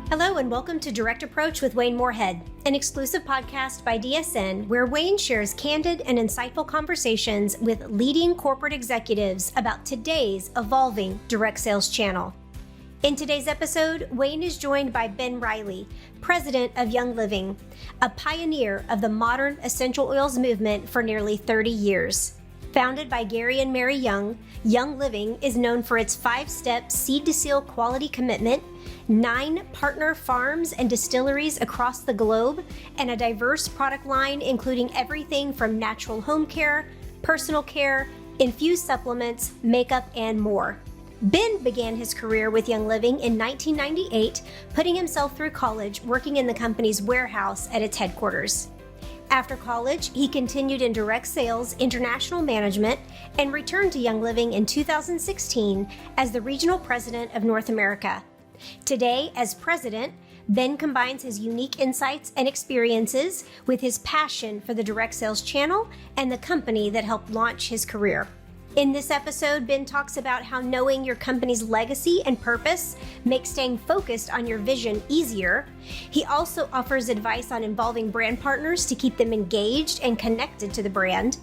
Hello and welcome to Direct Approach with Wayne Moorehead, an exclusive podcast by DSN where Wayne shares candid and insightful conversations with leading corporate executives about today's evolving direct sales channel. In today's episode, Wayne is joined by Ben Riley, president of Young Living, a pioneer of the modern essential oils movement for nearly 30 years. Founded by Gary and Mary Young, Young Living is known for its 5-step seed-to-seal quality commitment, 9 partner farms and distilleries across the globe, and a diverse product line including everything from natural home care, personal care, infused supplements, makeup, and more. Ben began his career with Young Living in 1998, putting himself through college working in the company's warehouse at its headquarters. After college, he continued in direct sales, international management, and returned to Young Living in 2016 as the regional president of North America. Today, as president, Ben combines his unique insights and experiences with his passion for the direct sales channel and the company that helped launch his career. In this episode, Ben talks about how knowing your company's legacy and purpose makes staying focused on your vision easier. He also offers advice on involving brand partners to keep them engaged and connected to the brand.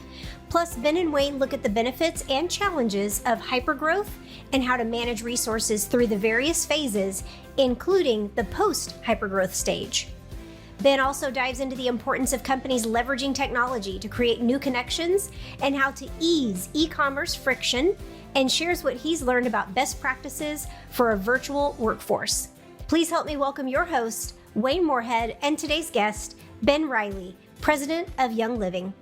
Plus, Ben and Wayne look at the benefits and challenges of hypergrowth and how to manage resources through the various phases, including the post-hypergrowth stage. Ben also dives into the importance of companies leveraging technology to create new connections and how to ease e-commerce friction, and shares what he's learned about best practices for a virtual workforce. Please help me welcome your host, Wayne Moorehead, and today's guest, Ben Riley, president of Young Living.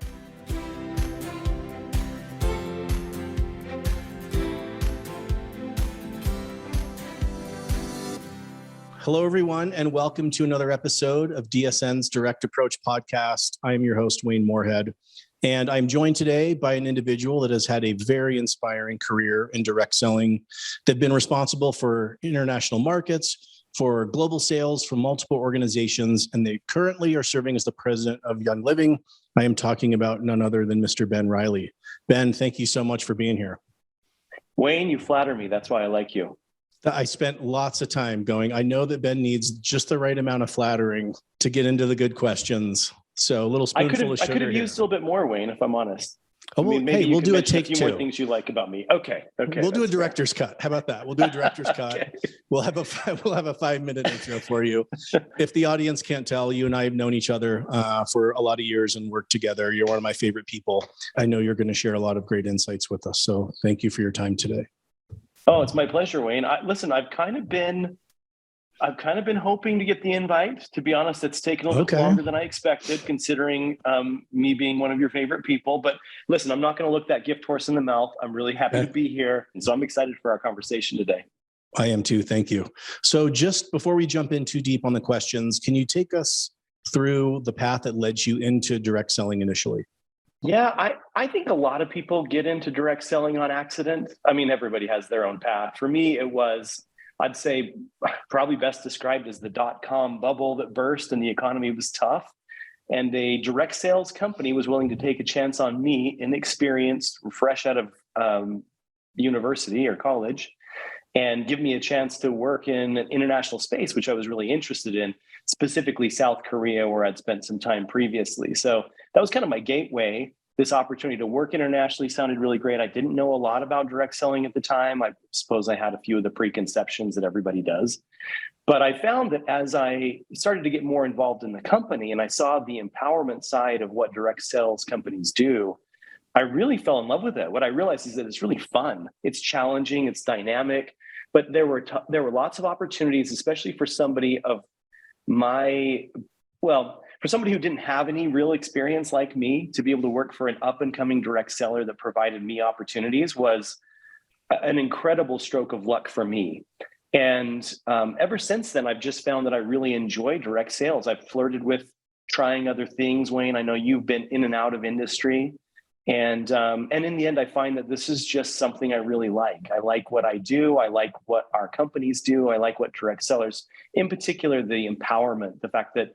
Hello, everyone, and welcome to another episode of DSN's Direct Approach podcast. I am your host, Wayne Moorehead, and I'm joined today by an individual that has had a very inspiring career in direct selling. They've been responsible for international markets, for global sales for multiple organizations, and they currently are serving as the president of Young Living. I am talking about none other than Mr. Ben Riley. Ben, thank you so much for being here. Wayne, you flatter me. That's why I like you. I spent lots of time going, I know that Ben needs just the right amount of flattering to get into the good questions. So a little spoonful of sugar. I could have used a little bit more, Wayne, if I'm honest. Oh, well, maybe we'll do a take 2. A few more things you like about me. Okay. We'll do a director's cut. How about that? We'll do a director's cut. Okay. We'll have a 5-minute intro for you. If the audience can't tell, you and I have known each other for a lot of years and worked together. You're one of my favorite people. I know you're going to share a lot of great insights with us. So thank you for your time today. Oh, it's my pleasure, Wayne. Listen, I've kind of been hoping to get the invite. To be honest, it's taken a little bit longer than I expected, considering me being one of your favorite people. But listen, I'm not going to look that gift horse in the mouth. I'm really happy to be here, and so I'm excited for our conversation today. I am too. Thank you. So, just before we jump in too deep on the questions, can you take us through the path that led you into direct selling initially? Yeah, I think a lot of people get into direct selling on accident. I mean, everybody has their own path. For me, it was, I'd say, probably best described as the dot-com bubble that burst and the economy was tough. And a direct sales company was willing to take a chance on me, inexperienced, fresh out of university or college, and give me a chance to work in an international space, which I was really interested in, specifically South Korea, where I'd spent some time previously. So that was kind of my gateway. This opportunity to work internationally sounded really great. I didn't know a lot about direct selling at the time. I suppose I had a few of the preconceptions that everybody does. But I found that as I started to get more involved in the company and I saw the empowerment side of what direct sales companies do, I really fell in love with it. What I realized is that it's really fun. It's challenging, it's dynamic, but there were lots of opportunities, especially for somebody of for somebody who didn't have any real experience like me, to be able to work for an up and coming direct seller that provided me opportunities was an incredible stroke of luck for me. And ever since then, I've just found that I really enjoy direct sales. I've flirted with trying other things, Wayne. I know you've been in and out of industry. And in the end, I find that this is just something I really like. I like what I do. I like what our companies do. I like what direct sellers, in particular, the empowerment, the fact that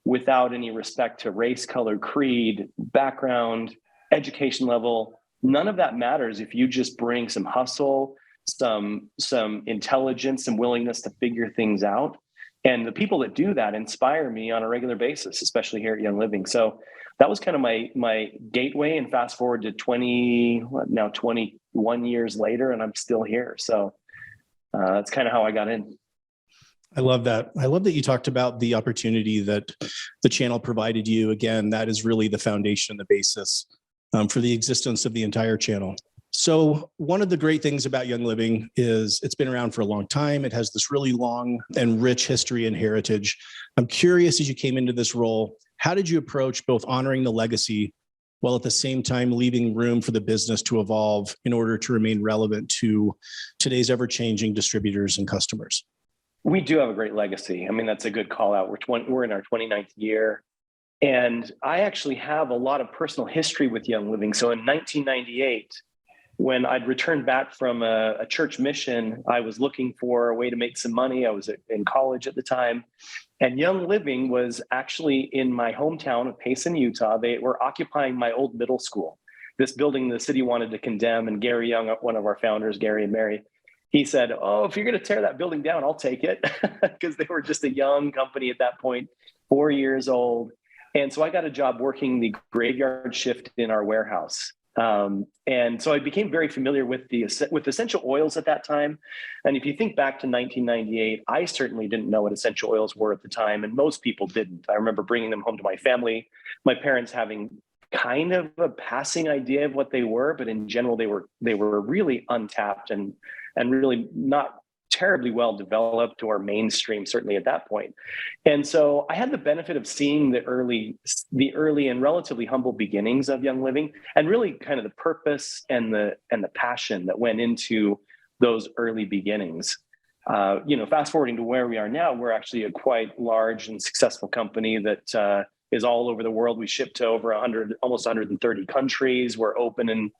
without any respect to race, color, creed, background, education level, none of that matters if you just bring some hustle, some intelligence, some willingness to figure things out. And the people that do that inspire me on a regular basis, especially here at Young Living. So that was kind of my gateway. And fast forward to 21 years later, and I'm still here. So that's kind of how I got in. I love that. I love that you talked about the opportunity that the channel provided you. Again, that is really the foundation, the basis for the existence of the entire channel. So one of the great things about Young Living is it's been around for a long time. It has this really long and rich history and heritage. I'm curious, as you came into this role, how did you approach both honoring the legacy while at the same time leaving room for the business to evolve in order to remain relevant to today's ever-changing distributors and customers? We do have a great legacy. I mean, that's a good call out. We're in our 29th year. And I actually have a lot of personal history with Young Living. So in 1998, when I'd returned back from a church mission, I was looking for a way to make some money. I was in college at the time. And Young Living was actually in my hometown of Payson, Utah. They were occupying my old middle school, this building the city wanted to condemn. And Gary Young, one of our founders, Gary and Mary, he said, "Oh, if you're going to tear that building down, I'll take it," because they were just a young company at that point, 4 years old. And so I got a job working the graveyard shift in our warehouse. And so I became very familiar with essential oils at that time. And if you think back to 1998, I certainly didn't know what essential oils were at the time, and most people didn't. I remember bringing them home to my family, my parents having kind of a passing idea of what they were, but in general, they were really untapped and really not terribly well developed or mainstream, certainly at that point. And so I had the benefit of seeing the early and relatively humble beginnings of Young Living, and really kind of the purpose and the passion that went into those early beginnings. Fast forwarding to where we are now, we're actually a quite large and successful company that is all over the world. We ship to over almost 130 countries. We're open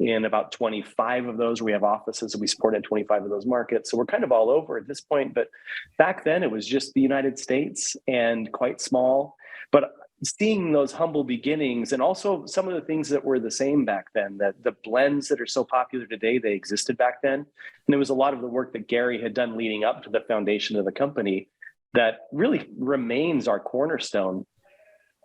in about 25 of those. We have offices and we support in 25 of those markets. So we're kind of all over at this point. But back then it was just the United States and quite small. But seeing those humble beginnings, and also some of the things that were the same back then, that the blends that are so popular today, they existed back then. And it was a lot of the work that Gary had done leading up to the foundation of the company that really remains our cornerstone.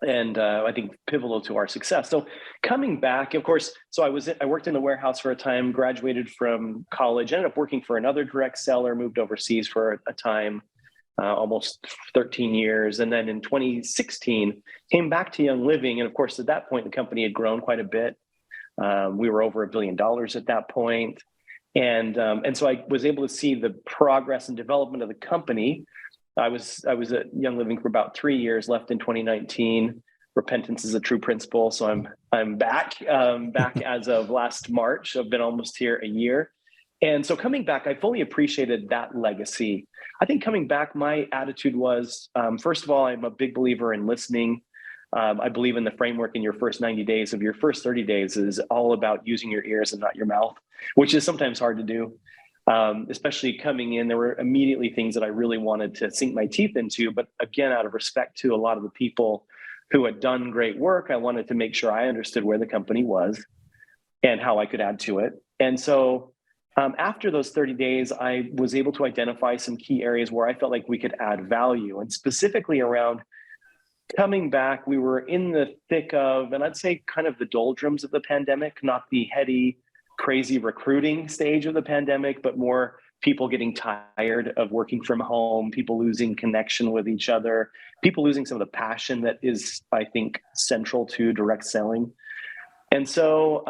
And I think pivotal to our success. So coming back, of course, so I worked in the warehouse for a time, graduated from college, ended up working for another direct seller, moved overseas for a time, almost 13 years. And then in 2016, came back to Young Living. And of course, at that point, the company had grown quite a bit. We were over $1 billion at that point. And so I was able to see the progress and development of the company. I was at Young Living for about 3 years, left in 2019. Repentance is a true principle. So I'm back as of last March. I've been almost here a year. And so coming back, I fully appreciated that legacy. I think coming back, my attitude was, first of all, I'm a big believer in listening. I believe in the framework in your first 90 days of your first 30 days is all about using your ears and not your mouth, which is sometimes hard to do. Especially coming in, there were immediately things that I really wanted to sink my teeth into. But again, out of respect to a lot of the people who had done great work, I wanted to make sure I understood where the company was and how I could add to it. And so after those 30 days, I was able to identify some key areas where I felt like we could add value. And specifically around coming back, we were in the thick of, and I'd say kind of the doldrums of the pandemic, not the heady, crazy recruiting stage of the pandemic, but more people getting tired of working from home, people losing connection with each other, people losing some of the passion that is, I think, central to direct selling. And so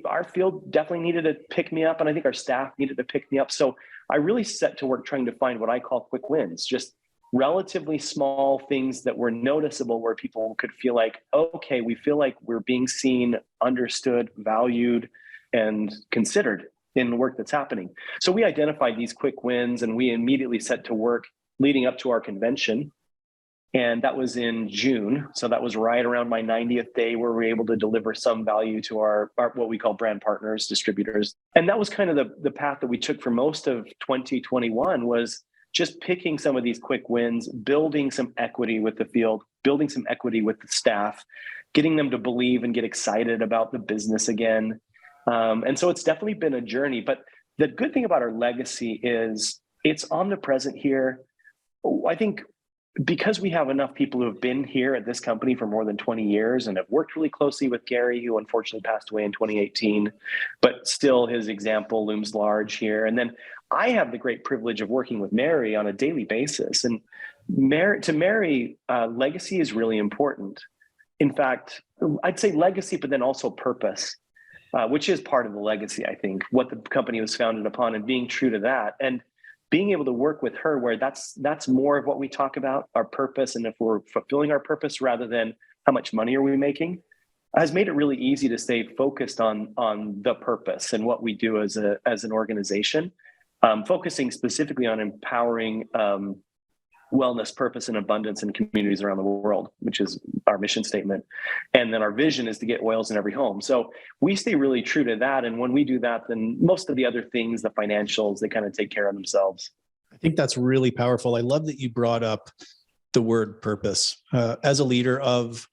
our field definitely needed to pick me up, and I think our staff needed to pick me up. So I really set to work trying to find what I call quick wins, just relatively small things that were noticeable where people could feel like, okay, we feel like we're being seen, understood, valued, and considered in the work that's happening. So we identified these quick wins and we immediately set to work leading up to our convention. And that was in June. So that was right around my 90th day where we were able to deliver some value to our what we call brand partners, distributors. And that was kind of the path that we took for most of 2021, was just picking some of these quick wins, building some equity with the field, building some equity with the staff, getting them to believe and get excited about the business again. And so it's definitely been a journey, but the good thing about our legacy is it's omnipresent here. I think because we have enough people who have been here at this company for more than 20 years and have worked really closely with Gary, who unfortunately passed away in 2018, but still his example looms large here. And then I have the great privilege of working with Mary on a daily basis. And Mary, legacy is really important. In fact, I'd say legacy, but then also purpose, which is part of the legacy, I think, what the company was founded upon, and being true to that. And being able to work with her where that's more of what we talk about, our purpose, and if we're fulfilling our purpose rather than how much money are we making, has made it really easy to stay focused on the purpose and what we do as an organization, focusing specifically on empowering wellness, purpose, and abundance in communities around the world, which is our mission statement. And then our vision is to get oils in every home. So we stay really true to that. And when we do that, then most of the other things, the financials, they kind of take care of themselves. I think that's really powerful. I love that you brought up the word purpose. As a leader of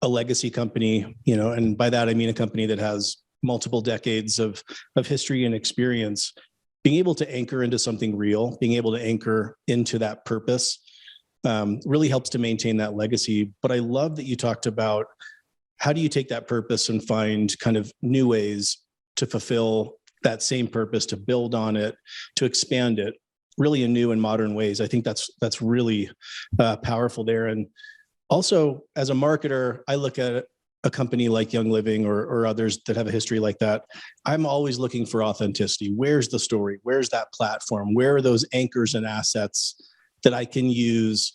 a legacy company, and by that I mean a company that has multiple decades of history and experience, being able to anchor into something real, being able to anchor into that purpose, really helps to maintain that legacy. But I love that you talked about how do you take that purpose and find kind of new ways to fulfill that same purpose, to build on it, to expand it, really in new and modern ways. I think that's really powerful there. And also, as a marketer, I look at a company like Young Living or others that have a history like that. I'm always looking for authenticity. Where's the story? Where's that platform? Where are those anchors and assets that I can use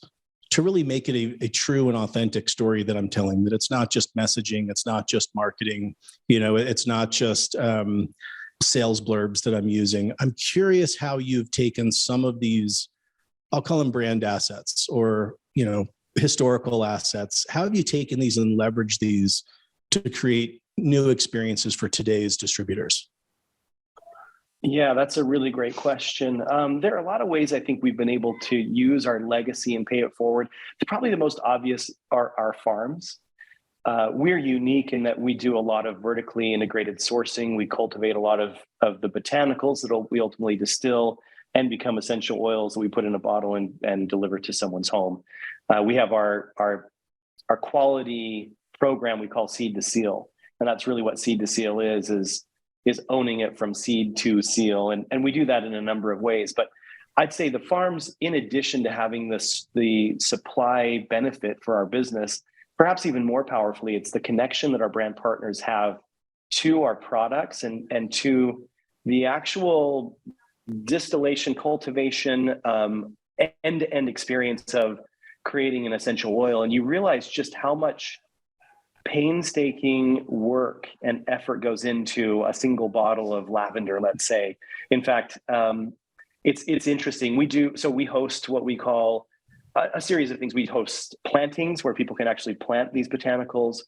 to really make it a true and authentic story that I'm telling, that it's not just messaging, it's not just marketing, it's not just sales blurbs that I'm using. I'm curious how you've taken some of these, I'll call them brand assets or, historical assets. How have you taken these and leveraged these to create new experiences for today's distributors? Yeah, that's a really great question. There are a lot of ways I think we've been able to use our legacy and pay it forward. Probably the most obvious are our farms. We're unique in that we do a lot of vertically integrated sourcing. We cultivate a lot of the botanicals that we ultimately distill and become essential oils that we put in a bottle and deliver to someone's home. We have our quality program we call Seed to Seal, and that's really what Seed to Seal is owning it from seed to seal, and we do that in a number of ways. But I'd say the farms, in addition to having the supply benefit for our business, perhaps even more powerfully, it's the connection that our brand partners have to our products and to the actual distillation, cultivation, end-to-end experience of creating an essential oil. And you realize just how much painstaking work and effort goes into a single bottle of lavender, let's say. In fact, it's interesting. We host what we call a series of things. We host plantings where people can actually plant these botanicals.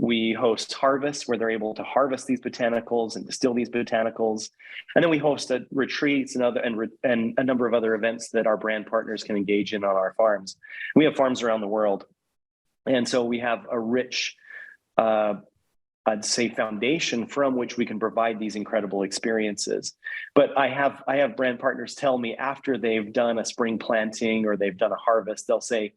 We host harvests where they're able to harvest these botanicals and distill these botanicals. And then we host retreats and a number of other events that our brand partners can engage in on our farms. We have farms around the world. And so we have a rich, I'd say, foundation from which we can provide these incredible experiences. But I have brand partners tell me after they've done a spring planting or they've done a harvest, they'll say,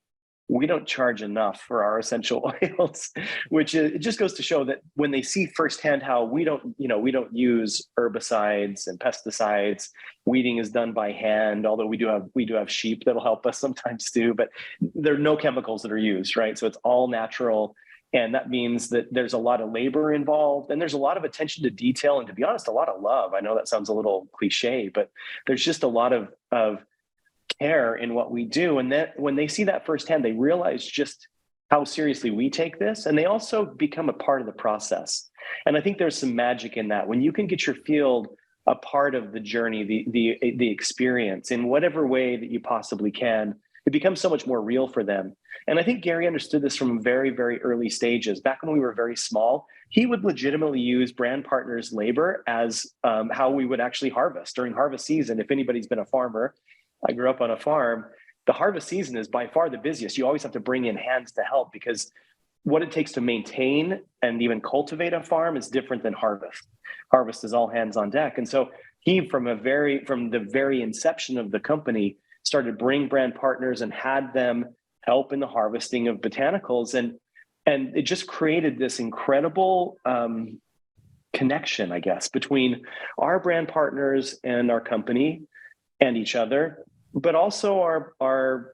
we don't charge enough for our essential oils, which it just goes to show that when they see firsthand how we don't use herbicides and pesticides, weeding is done by hand, although we do have sheep that'll help us sometimes too, but there are no chemicals that are used, right? So it's all natural. And that means that there's a lot of labor involved and there's a lot of attention to detail. And to be honest, a lot of love. I know that sounds a little cliche, but there's just a lot of care in what we do. And that when they see that firsthand, they realize just how seriously we take this. And they also become a part of the process. And I think there's some magic in that. When you can get your field a part of the journey, the experience in whatever way that you possibly can, it becomes so much more real for them. And I think Gary understood this from very, very early stages. Back when we were very small, he would legitimately use brand partners' labor as how we would actually harvest during harvest season. If anybody's been a farmer, I grew up on a farm. The harvest season is by far the busiest. You always have to bring in hands to help because what it takes to maintain and even cultivate a farm is different than harvest. Harvest is all hands on deck. And so he, from the very inception of the company, started bringing brand partners and had them help in the harvesting of botanicals. And it just created this incredible connection, I guess, between our brand partners and our company and each other, but also our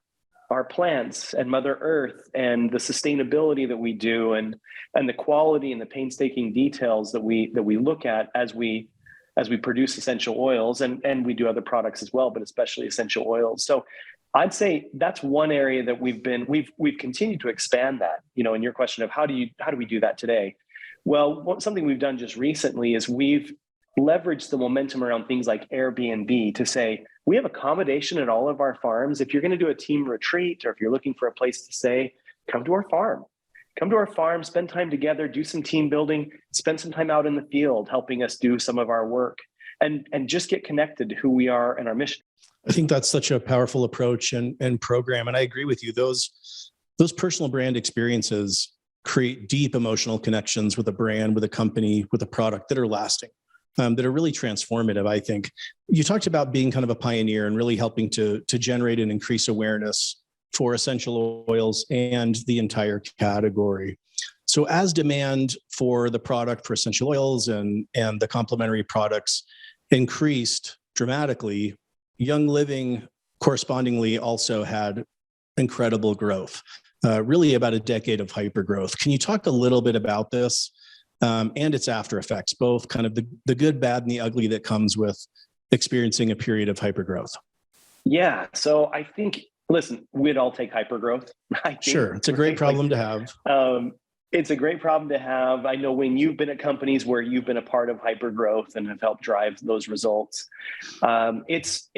plants and Mother Earth and the sustainability that we do, and the quality and the painstaking details that we look at as we produce essential oils, and we do other products as well, but especially essential oils. So I'd say that's one area that we've continued to expand that, in your question of how do we do that today? Well, something we've done just recently is we've leveraged the momentum around things like Airbnb to say, we have accommodation at all of our farms. If you're going to do a team retreat, or if you're looking for a place to stay, come to our farm. Come to our farm, spend time together, do some team building, spend some time out in the field, helping us do some of our work, and just get connected to who we are and our mission. I think that's such a powerful approach and program. And I agree with you. Those personal brand experiences create deep emotional connections with a brand, with a company, with a product that are lasting, that are really transformative, I think. You talked about being kind of a pioneer and really helping to generate and increase awareness for essential oils and the entire category. So as demand for the product for essential oils and the complementary products increased dramatically, Young Living correspondingly also had incredible growth, really about a decade of hypergrowth. Can you talk a little bit about this and its after effects, both kind of the good, bad, and the ugly that comes with experiencing a period of hypergrowth? Yeah. So I think, listen, we'd all take hypergrowth. Sure. It's a great problem to have. It's a great problem to have. I know when you've been at companies where you've been a part of hypergrowth and have helped drive those results. It's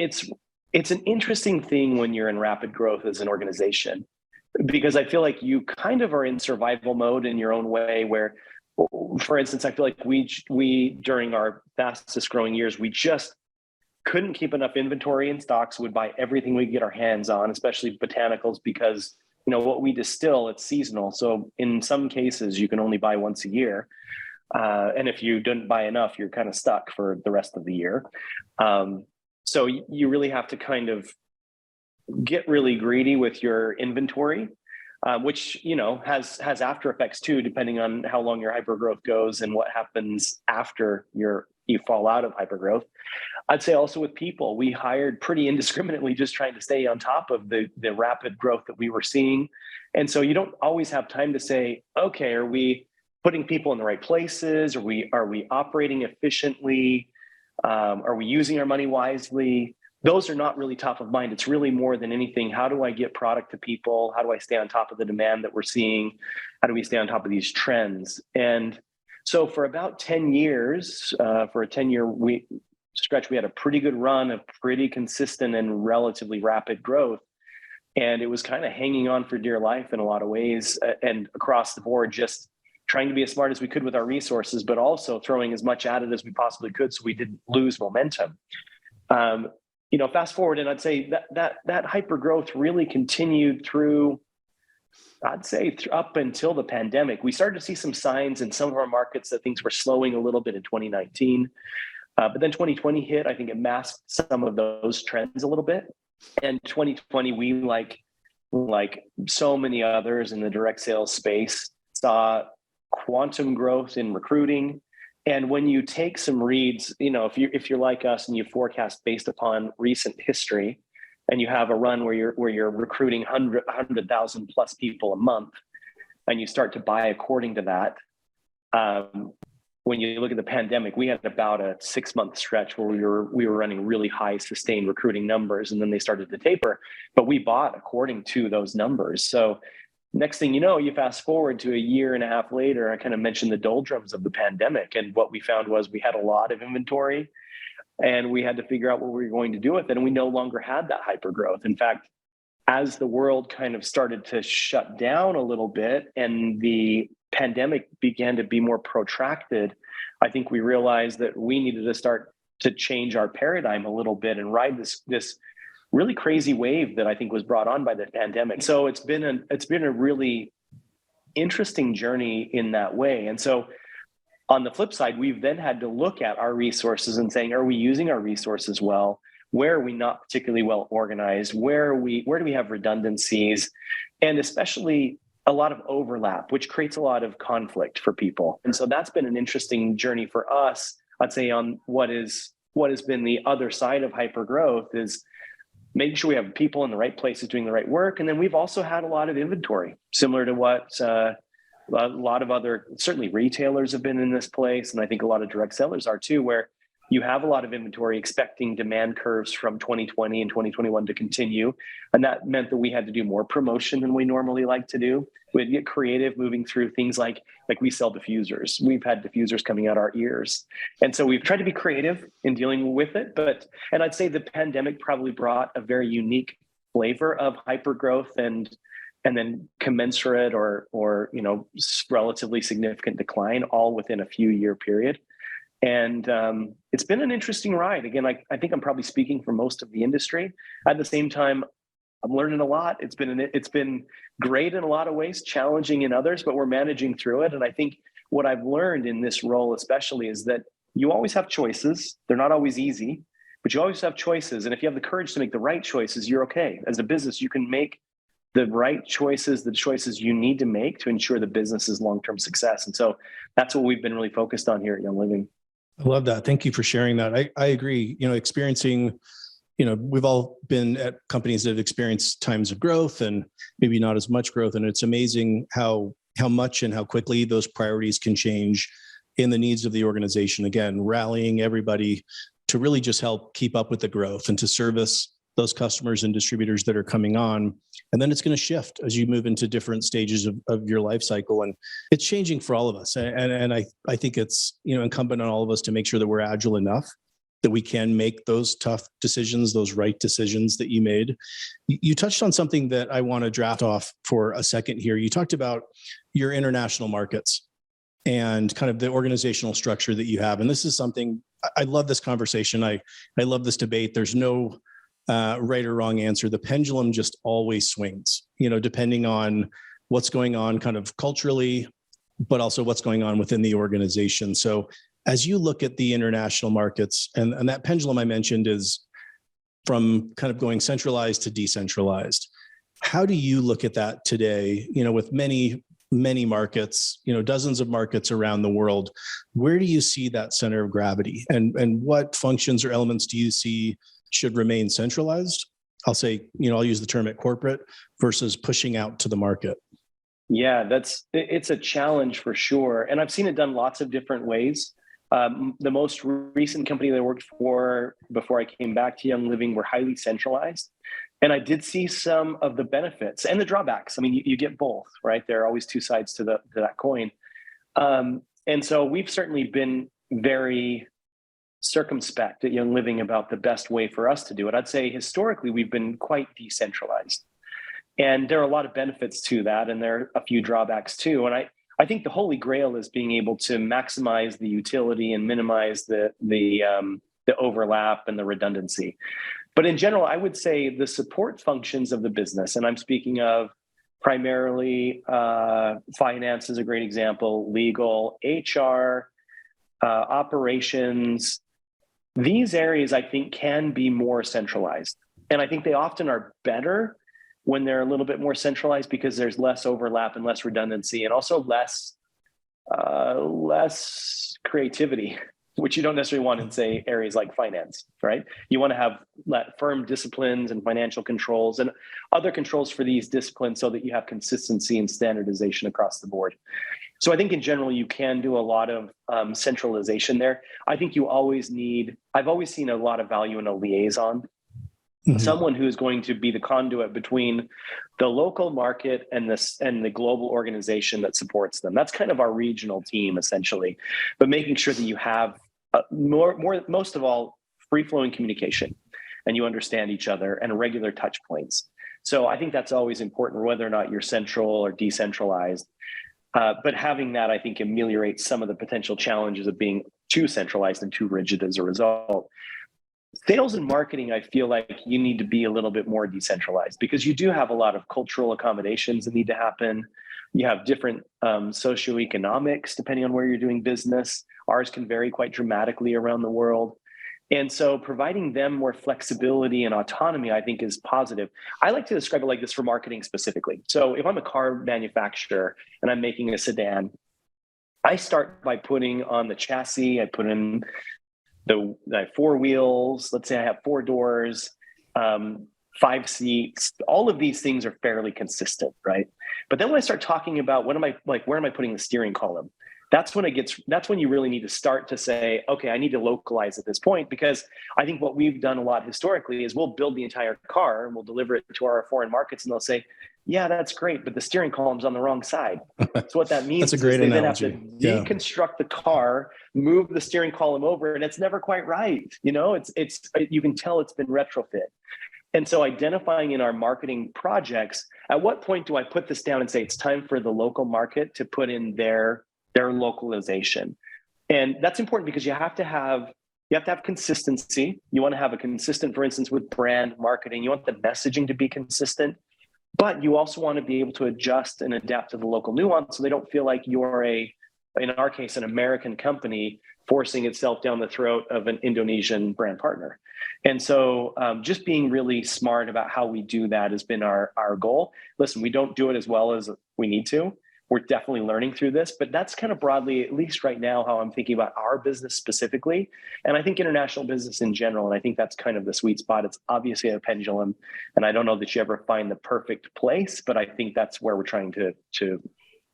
an interesting thing when you're in rapid growth as an organization, because I feel like you kind of are in survival mode in your own way, where, for instance, I feel like we during our fastest growing years, we just couldn't keep enough inventory in stocks, would buy everything we could get our hands on, especially botanicals, because what we distill, it's seasonal. So in some cases, you can only buy once a year. And if you didn't buy enough, you're kind of stuck for the rest of the year. So you really have to kind of get really greedy with your inventory, which, has after effects too, depending on how long your hypergrowth goes and what happens after you fall out of hypergrowth. I'd say also with people, we hired pretty indiscriminately, just trying to stay on top of the rapid growth that we were seeing. And so you don't always have time to say, okay, are we putting people in the right places? Are we operating efficiently? Are we using our money wisely? Those are not really top of mind. It's really more than anything, how do I get product to people? How do I stay on top of the demand that we're seeing? How do we stay on top of these trends? And so for about 10 years, for a 10-year stretch, we had a pretty good run of pretty consistent and relatively rapid growth. And it was kind of hanging on for dear life in a lot of ways, and across the board, just trying to be as smart as we could with our resources, but also throwing as much at it as we possibly could so we didn't lose momentum. Fast forward, and I'd say that hyper growth really continued through, I'd say, up until the pandemic. We started to see some signs in some of our markets that things were slowing a little bit in 2019. But then 2020 hit. I think it masked some of those trends a little bit. And 2020, we, like so many others in the direct sales space, saw quantum growth in recruiting. And when you take some reads, if you're like us and you forecast based upon recent history, and you have a run where you're recruiting 100,000 plus people a month, and you start to buy according to that. When you look at the pandemic, we had about a 6-month stretch where we were running really high sustained recruiting numbers, and then they started to taper, but we bought according to those numbers. So next thing you know, you fast forward to a year and a half later, I kind of mentioned the doldrums of the pandemic. And what we found was we had a lot of inventory, and we had to figure out what we were going to do with it. And we no longer had that hyper growth. In fact, as the world kind of started to shut down a little bit and the pandemic began to be more protracted, I think we realized that we needed to start to change our paradigm a little bit and ride this really crazy wave that I think was brought on by the pandemic. So it's been a really interesting journey in that way. And so on the flip side, we've then had to look at our resources and saying, are we using our resources well? where are we not particularly well organized? Where do we have redundancies? And especially a lot of overlap, which creates a lot of conflict for people. And so that's been an interesting journey for us, I'd say, on what has been the other side of hypergrowth is making sure we have people in the right places doing the right work. And then we've also had a lot of inventory, similar to what a lot of other, certainly retailers have been in this place. And I think a lot of direct sellers are too, where you have a lot of inventory expecting demand curves from 2020 and 2021 to continue. And that meant that we had to do more promotion than we normally like to do. We'd get creative moving through things like we sell diffusers. We've had diffusers coming out our ears. And so we've tried to be creative in dealing with it. And I'd say the pandemic probably brought a very unique flavor of hypergrowth and then commensurate or relatively significant decline all within a few year period. And it's been an interesting ride. Again, I think I'm probably speaking for most of the industry. At the same time, I'm learning a lot. It's been great in a lot of ways, challenging in others, but we're managing through it. And I think what I've learned in this role especially is that you always have choices. They're not always easy, but you always have choices. And if you have the courage to make the right choices, you're okay. As a business, you can make the right choices, the choices you need to make to ensure the business's long-term success. And so that's what we've been really focused on here at Young Living. I love that. Thank you for sharing that. I agree. Experiencing, we've all been at companies that have experienced times of growth and maybe not as much growth. And it's amazing how much and how quickly those priorities can change in the needs of the organization. Again, rallying everybody to really just help keep up with the growth and to service those customers and distributors that are coming on. And then it's going to shift as you move into different stages of your life cycle. And it's changing for all of us. And I think it's, incumbent on all of us to make sure that we're agile enough that we can make those tough decisions, those right decisions that you made. You touched on something that I want to draft off for a second here. You talked about your international markets and kind of the organizational structure that you have. And this is something, I love this conversation. I love this debate. There's no right or wrong answer. The pendulum just always swings, depending on what's going on kind of culturally, but also what's going on within the organization. So as you look at the international markets, and that pendulum I mentioned is from kind of going centralized to decentralized, how do you look at that today, with many markets, dozens of markets around the world? Where do you see that center of gravity, and what functions or elements do you see should remain centralized? I'll say, I'll use the term at corporate versus pushing out to the market. Yeah, it's a challenge for sure. And I've seen it done lots of different ways. The most recent company that I worked for before I came back to Young Living were highly centralized. And I did see some of the benefits and the drawbacks. I mean, you get both, right? There are always two sides to that coin. And so we've certainly been very circumspect at Young Living about the best way for us to do it. I'd say historically, we've been quite decentralized. And there are a lot of benefits to that, and there are a few drawbacks too. And I think the holy grail is being able to maximize the utility and minimize the overlap and the redundancy. But in general, I would say the support functions of the business, and I'm speaking of primarily finance is a great example, legal, HR, operations. These areas, I think, can be more centralized. And I think they often are better when they're a little bit more centralized because there's less overlap and less redundancy, and also less creativity, which you don't necessarily want in, say, areas like finance, right? You want to have firm disciplines and financial controls and other controls for these disciplines so that you have consistency and standardization across the board. So I think in general, you can do a lot of centralization there. I think I've always seen a lot of value in a liaison, someone who is going to be the conduit between the local market and the global organization that supports them. That's kind of our regional team, essentially, but making sure that you have most of all, free-flowing communication and you understand each other and regular touch points. So I think that's always important, whether or not you're central or decentralized. But having that, I think, ameliorates some of the potential challenges of being too centralized and too rigid as a result. Sales and marketing, I feel like you need to be a little bit more decentralized because you do have a lot of cultural accommodations that need to happen. You have different socioeconomics depending on where you're doing business. Ours can vary quite dramatically around the world. And so providing them more flexibility and autonomy, I think, is positive. I like to describe it like this for marketing specifically. So if I'm a car manufacturer and I'm making a sedan, I start by putting on the chassis, I put in the four wheels. Let's say I have four doors, 5 seats. All of these things are fairly consistent, right? But then when I start talking about where am I putting the steering column? That's when you really need to start to say, okay, I need to localize at this point, because I think what we've done a lot historically is we'll build the entire car and we'll deliver it to our foreign markets, and they'll say, yeah, that's great, but the steering column's on the wrong side. So what that means That's a great is they analogy. then have to deconstruct the car, move the steering column over, and it's never quite right. It's you can tell it's been retrofit. And so identifying in our marketing projects, at what point do I put this down and say it's time for the local market to put in their localization? And that's important because you have to have consistency. You want to have a consistent, for instance, with brand marketing, you want the messaging to be consistent, but you also want to be able to adjust and adapt to the local nuance so they don't feel like you're in our case, an American company forcing itself down the throat of an Indonesian brand partner. And so just being really smart about how we do that has been our goal. Listen, we don't do it as well as we need to. We're definitely learning through this, but that's kind of broadly, at least right now, how I'm thinking about our business specifically. And I think international business in general. And I think that's kind of the sweet spot. It's obviously a pendulum. And I don't know that you ever find the perfect place, but I think that's where we're trying to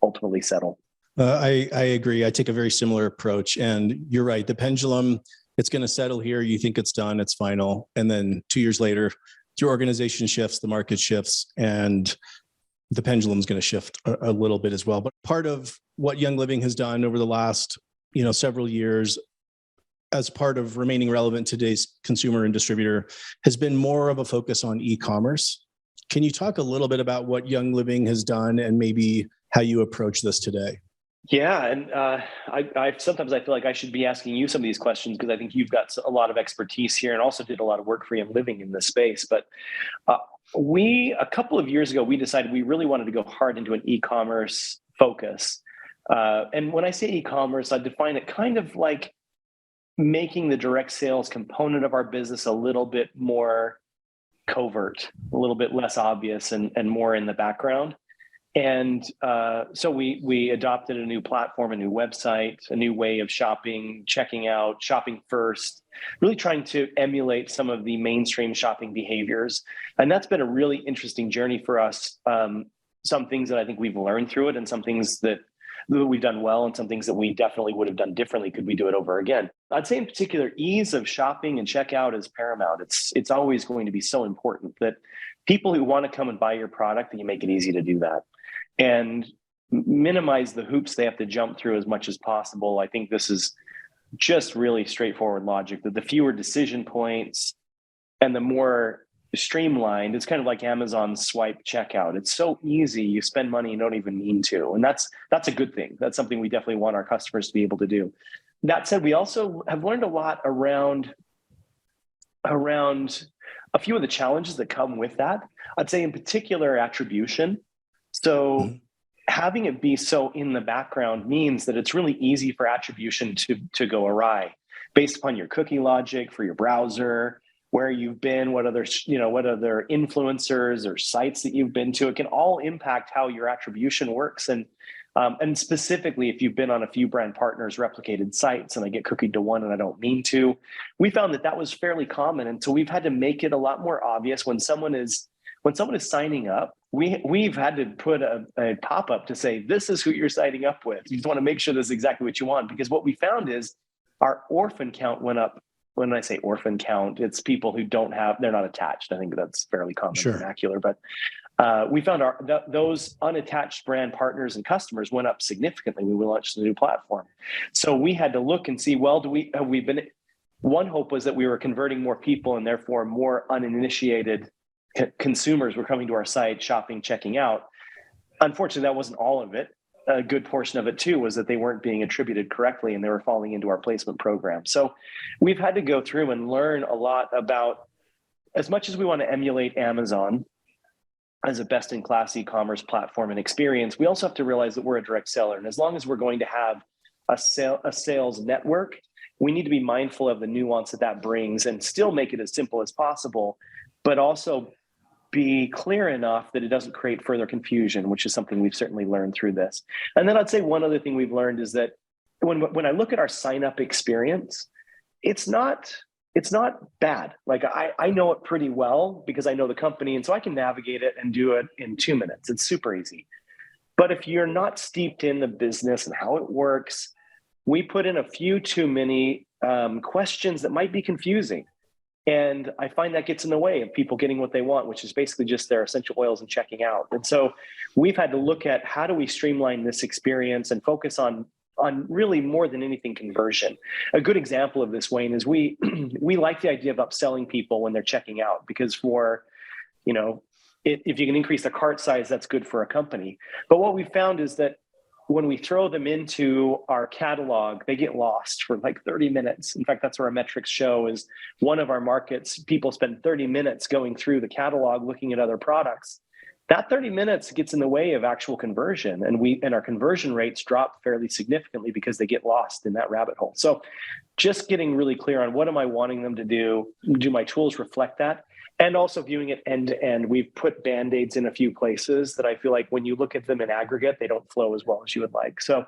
ultimately settle. I agree. I take a very similar approach. And you're right. The pendulum, it's going to settle here. You think it's done, it's final. And then 2 years later, your organization shifts, the market shifts, and the pendulum is going to shift a little bit as well. But part of what Young Living has done over the last, several years, as part of remaining relevant to today's consumer and distributor, has been more of a focus on e-commerce. Can you talk a little bit about what Young Living has done and maybe how you approach this today? Yeah, and I sometimes I feel like I should be asking you some of these questions because I think you've got a lot of expertise here and also did a lot of work for Young Living in this space. But a couple of years ago, we decided we really wanted to go hard into an e-commerce focus. And when I say e-commerce, I define it kind of like making the direct sales component of our business a little bit more covert, a little bit less obvious and more in the background. And so we adopted a new platform, a new website, a new way of shopping, checking out, shopping first, really trying to emulate some of the mainstream shopping behaviors. And that's been a really interesting journey for us. Some things that I think we've learned through it and some things that we've done well and some things that we definitely would have done differently could we do it over again. I'd say in particular, ease of shopping and checkout is paramount. It's always going to be so important that people who want to come and buy your product, that you make it easy to do that. And minimize the hoops they have to jump through as much as possible. I think this is just really straightforward logic, that the fewer decision points and the more streamlined, it's kind of like Amazon swipe checkout. It's so easy. You spend money you don't even mean to. And that's a good thing. That's something we definitely want our customers to be able to do. That said, we also have learned a lot around a few of the challenges that come with that. I'd say in particular, attribution. So having it be so in the background means that it's really easy for attribution to go awry based upon your cookie logic for your browser, where you've been, what other influencers or sites that you've been to. It can all impact how your attribution works. And specifically, if you've been on a few brand partners replicated sites and I get cookied to one and I don't mean to, we found that was fairly common. And so we've had to make it a lot more obvious when someone is signing up. We've had to put a pop-up to say, this is who you're signing up with. You just want to make sure this is exactly what you want, because what we found is our orphan count went up. When I say orphan count, it's people who they're not attached. I think that's fairly common vernacular, but we found those unattached brand partners and customers went up significantly when we launched the new platform. So we had to look and see, well, one hope was that we were converting more people and therefore more uninitiated consumers were coming to our site, shopping, checking out. Unfortunately, that wasn't all of it. A good portion of it too was that they weren't being attributed correctly and they were falling into our placement program. So we've had to go through and learn a lot about, as much as we want to emulate Amazon as a best-in-class e-commerce platform and experience, we also have to realize that we're a direct seller. And as long as we're going to have a sales network we need to be mindful of the nuance that brings and still make it as simple as possible, but also be clear enough that it doesn't create further confusion, which is something we've certainly learned through this. And then I'd say one other thing we've learned is that when I look at our sign-up experience, it's not bad. Like I know it pretty well because I know the company, and so I can navigate it and do it in 2 minutes. It's super easy. But if you're not steeped in the business and how it works, we put in a few too many questions that might be confusing. And I find that gets in the way of people getting what they want, which is basically just their essential oils and checking out. And so we've had to look at how do we streamline this experience and focus on really more than anything conversion. A good example of this, Wayne, is we like the idea of upselling people when they're checking out, because if you can increase the cart size, that's good for a company. But what we found is that when we throw them into our catalog, they get lost for like 30 minutes. In fact, that's what our metrics show is one of our markets, people spend 30 minutes going through the catalog, looking at other products. That 30 minutes gets in the way of actual conversion. And our conversion rates drop fairly significantly because they get lost in that rabbit hole. So just getting really clear on what am I wanting them to do? Do my tools reflect that? And also viewing it end to end. We've put Band-Aids in a few places that I feel like when you look at them in aggregate, they don't flow as well as you would like. So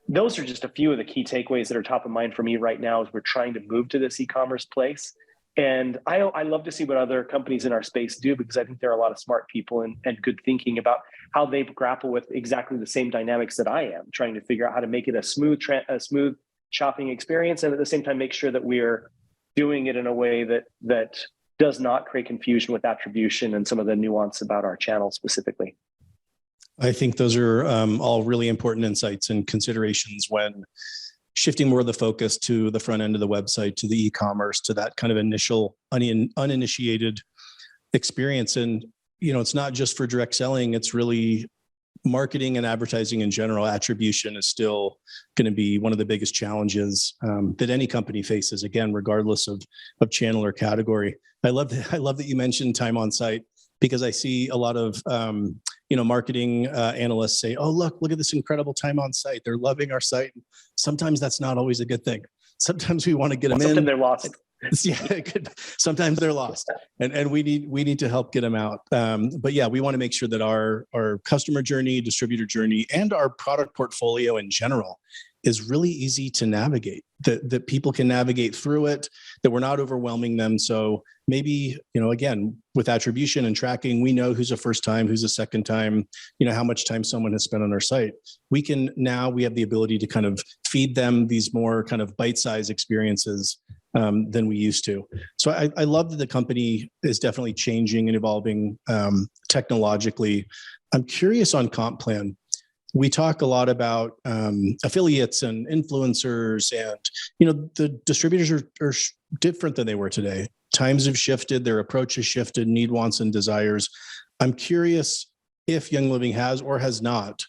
those are just a few of the key takeaways that are top of mind for me right now as we're trying to move to this e-commerce place. And I love to see what other companies in our space do, because I think there are a lot of smart people and good thinking about how they grapple with exactly the same dynamics that I am, trying to figure out how to make it a smooth shopping experience, and at the same time make sure that we're doing it in a way that does not create confusion with attribution and some of the nuance about our channel specifically. I think those are all really important insights and considerations when shifting more of the focus to the front end of the website, to the e-commerce, to that kind of initial uninitiated experience. And, it's not just for direct selling, it's really marketing and advertising in general. Attribution is still going to be one of the biggest challenges that any company faces, again, regardless of channel or category. I love that you mentioned time on site, because I see a lot of marketing analysts say, "Oh, look at this incredible time on site. They're loving our site." Sometimes that's not always a good thing. Sometimes we want to get them in. Sometimes they're lost. Yeah, sometimes they're lost, and we need to help get them out. But yeah, we want to make sure that our customer journey, distributor journey, and our product portfolio in general is really easy to navigate. That people can navigate through it. That we're not overwhelming them. So maybe again, with attribution and tracking, we know who's a first time, who's a second time. How much time someone has spent on our site. We have the ability to kind of feed them these more kind of bite-sized experiences than we used to. So I love that the company is definitely changing and evolving technologically. I'm curious on comp plan. We talk a lot about affiliates and influencers, and the distributors are different than they were today. Times have shifted, their approach has shifted, need, wants, and desires. I'm curious if Young Living has or has not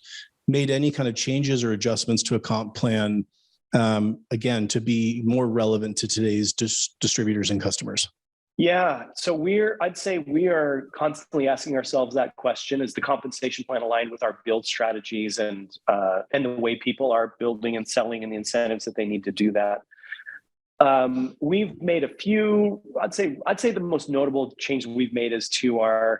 made any kind of changes or adjustments to a comp plan, again, to be more relevant to today's distributors and customers. Yeah, so I'd say we are constantly asking ourselves that question: is the compensation plan aligned with our build strategies and the way people are building and selling and the incentives that they need to do that? We've made a few. I'd say the most notable change we've made is to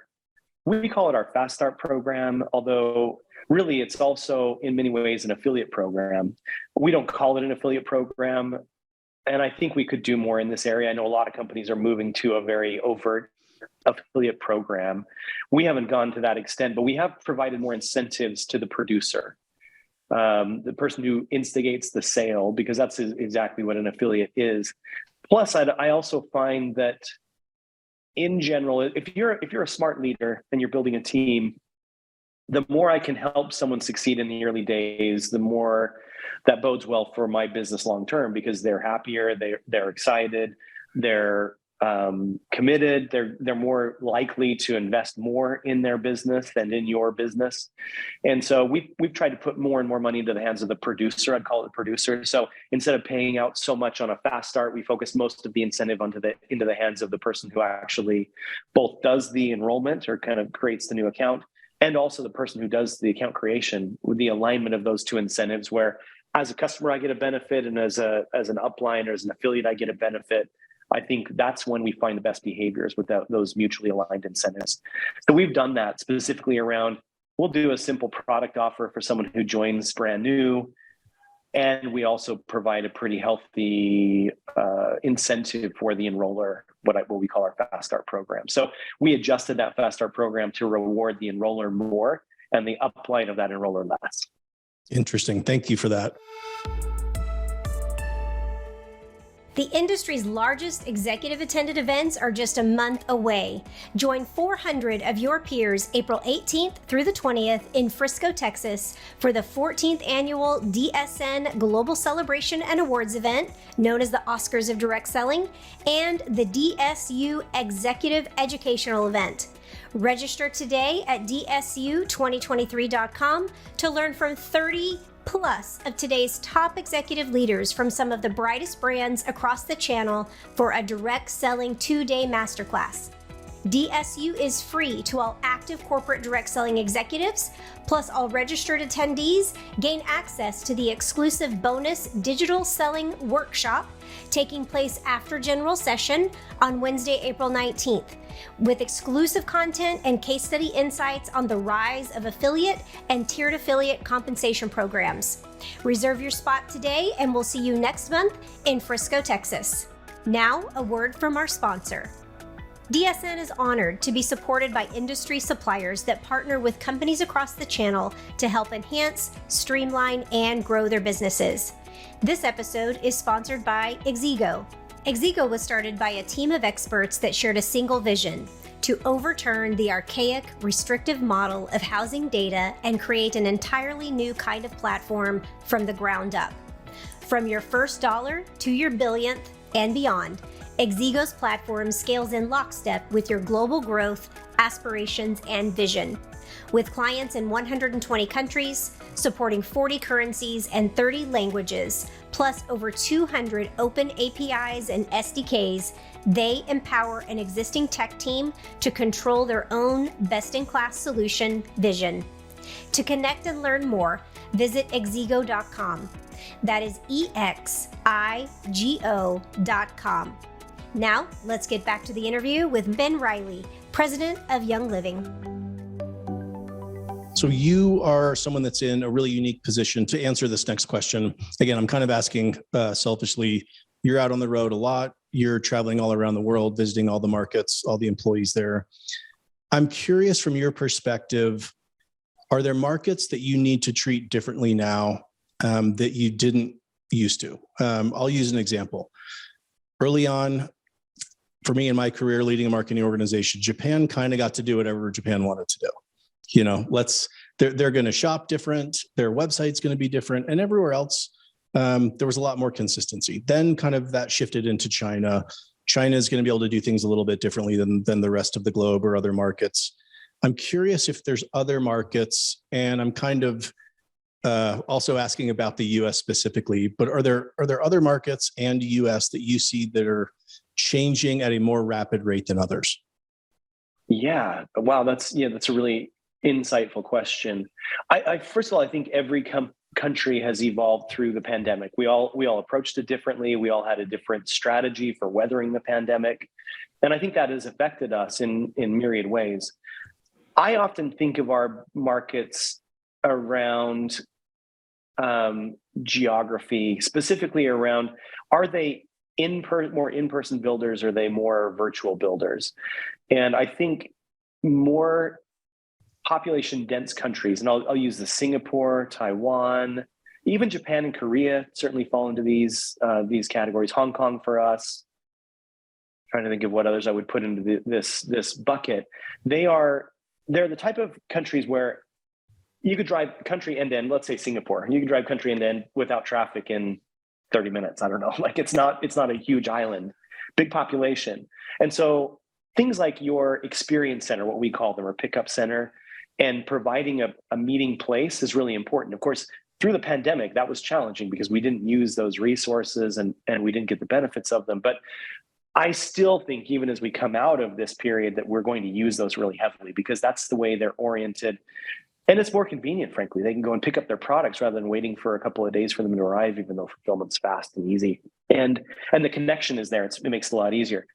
we call it our Fast Start program, although really it's also in many ways an affiliate program. We don't call it an affiliate program. And I think we could do more in this area. I know a lot of companies are moving to a very overt affiliate program. We haven't gone to that extent, but we have provided more incentives to the producer, the person who instigates the sale, because that's exactly what an affiliate is. Plus, I also find that in general, if you're a smart leader and you're building a team, the more I can help someone succeed in the early days, the more that bodes well for my business long term, because they're happier, they're excited, they're committed, they're more likely to invest more in their business than in your business. And so we've tried to put more and more money into the hands of the producer. I'd call it the producer. So instead of paying out so much on a fast start, we focus most of the incentive into the hands of the person who actually both does the enrollment or kind of creates the new account, and also the person who does the account creation, with the alignment of those two incentives, where as a customer, I get a benefit, and as an upline or as an affiliate, I get a benefit. I think that's when we find the best behaviors with those mutually aligned incentives. So we've done that specifically around, we'll do a simple product offer for someone who joins brand new. And we also provide a pretty healthy incentive for the enroller, what we call our Fast Start program. So we adjusted that Fast Start program to reward the enroller more and the upline of that enroller less. Interesting. Thank you for that. The industry's largest executive attended events are just a month away. Join 400 of your peers April 18th through the 20th in Frisco, Texas for the 14th annual DSN Global Celebration and Awards event, known as the Oscars of Direct Selling, and the DSU Executive Educational Event. Register today at dsu2023.com to learn from 30 plus of today's top executive leaders from some of the brightest brands across the channel for a direct selling 2-day masterclass. DSU is free to all active corporate direct selling executives, plus all registered attendees gain access to the exclusive bonus digital selling workshop taking place after general session on Wednesday, April 19th, with exclusive content and case study insights on the rise of affiliate and tiered affiliate compensation programs. Reserve your spot today, and we'll see you next month in Frisco, Texas. Now, a word from our sponsor. DSN is honored to be supported by industry suppliers that partner with companies across the channel to help enhance, streamline, and grow their businesses. This episode is sponsored by Exego. Exego was started by a team of experts that shared a single vision: to overturn the archaic, restrictive model of housing data and create an entirely new kind of platform from the ground up. From your first dollar to your billionth and beyond, Exego's platform scales in lockstep with your global growth, aspirations, and vision. With clients in 120 countries, supporting 40 currencies and 30 languages, plus over 200 open APIs and SDKs, they empower an existing tech team to control their own best-in-class solution vision. To connect and learn more, visit exego.com. That is EXIGO.com. Now, let's get back to the interview with Ben Riley, President of Young Living. So you are someone that's in a really unique position to answer this next question. Again, I'm kind of asking selfishly, you're out on the road a lot. You're traveling all around the world, visiting all the markets, all the employees there. I'm curious from your perspective, are there markets that you need to treat differently now that you didn't used to? I'll use an example. Early on, for me in my career leading a marketing organization, Japan kind of got to do whatever Japan wanted to do. You know, they're going to shop different, their website's going to be different, and everywhere else, there was a lot more consistency. Then kind of that shifted into China. China is going to be able to do things a little bit differently than the rest of the globe or other markets. I'm curious if there's other markets, and I'm kind of also asking about the US specifically, but are there other markets and US that you see that are changing at a more rapid rate than others? Yeah. Wow. That's a really insightful question. I first of all, I think every country has evolved through the pandemic. We all approached it differently. We all had a different strategy for weathering the pandemic. And I think that has affected us in myriad ways. I often think of our markets around geography, specifically around, are they more in-person builders, or are they more virtual builders? And I think more population dense countries, and I'll use the Singapore, Taiwan, even Japan and Korea certainly fall into these categories. Hong Kong for us. Trying to think of what others I would put into this bucket. They're the type of countries where you could drive country end to end. Let's say Singapore, you could drive country end to end without traffic in 30 minutes. I don't know. Like it's not a huge island, big population. And so things like your experience center, what we call them, or pickup center, and providing a meeting place is really important. Of course, through the pandemic, that was challenging because we didn't use those resources and we didn't get the benefits of them. But I still think even as we come out of this period that we're going to use those really heavily because that's the way they're oriented. And it's more convenient, frankly. They can go and pick up their products rather than waiting for a couple of days for them to arrive, even though fulfillment's fast and easy. And the connection is there. It makes it a lot easier.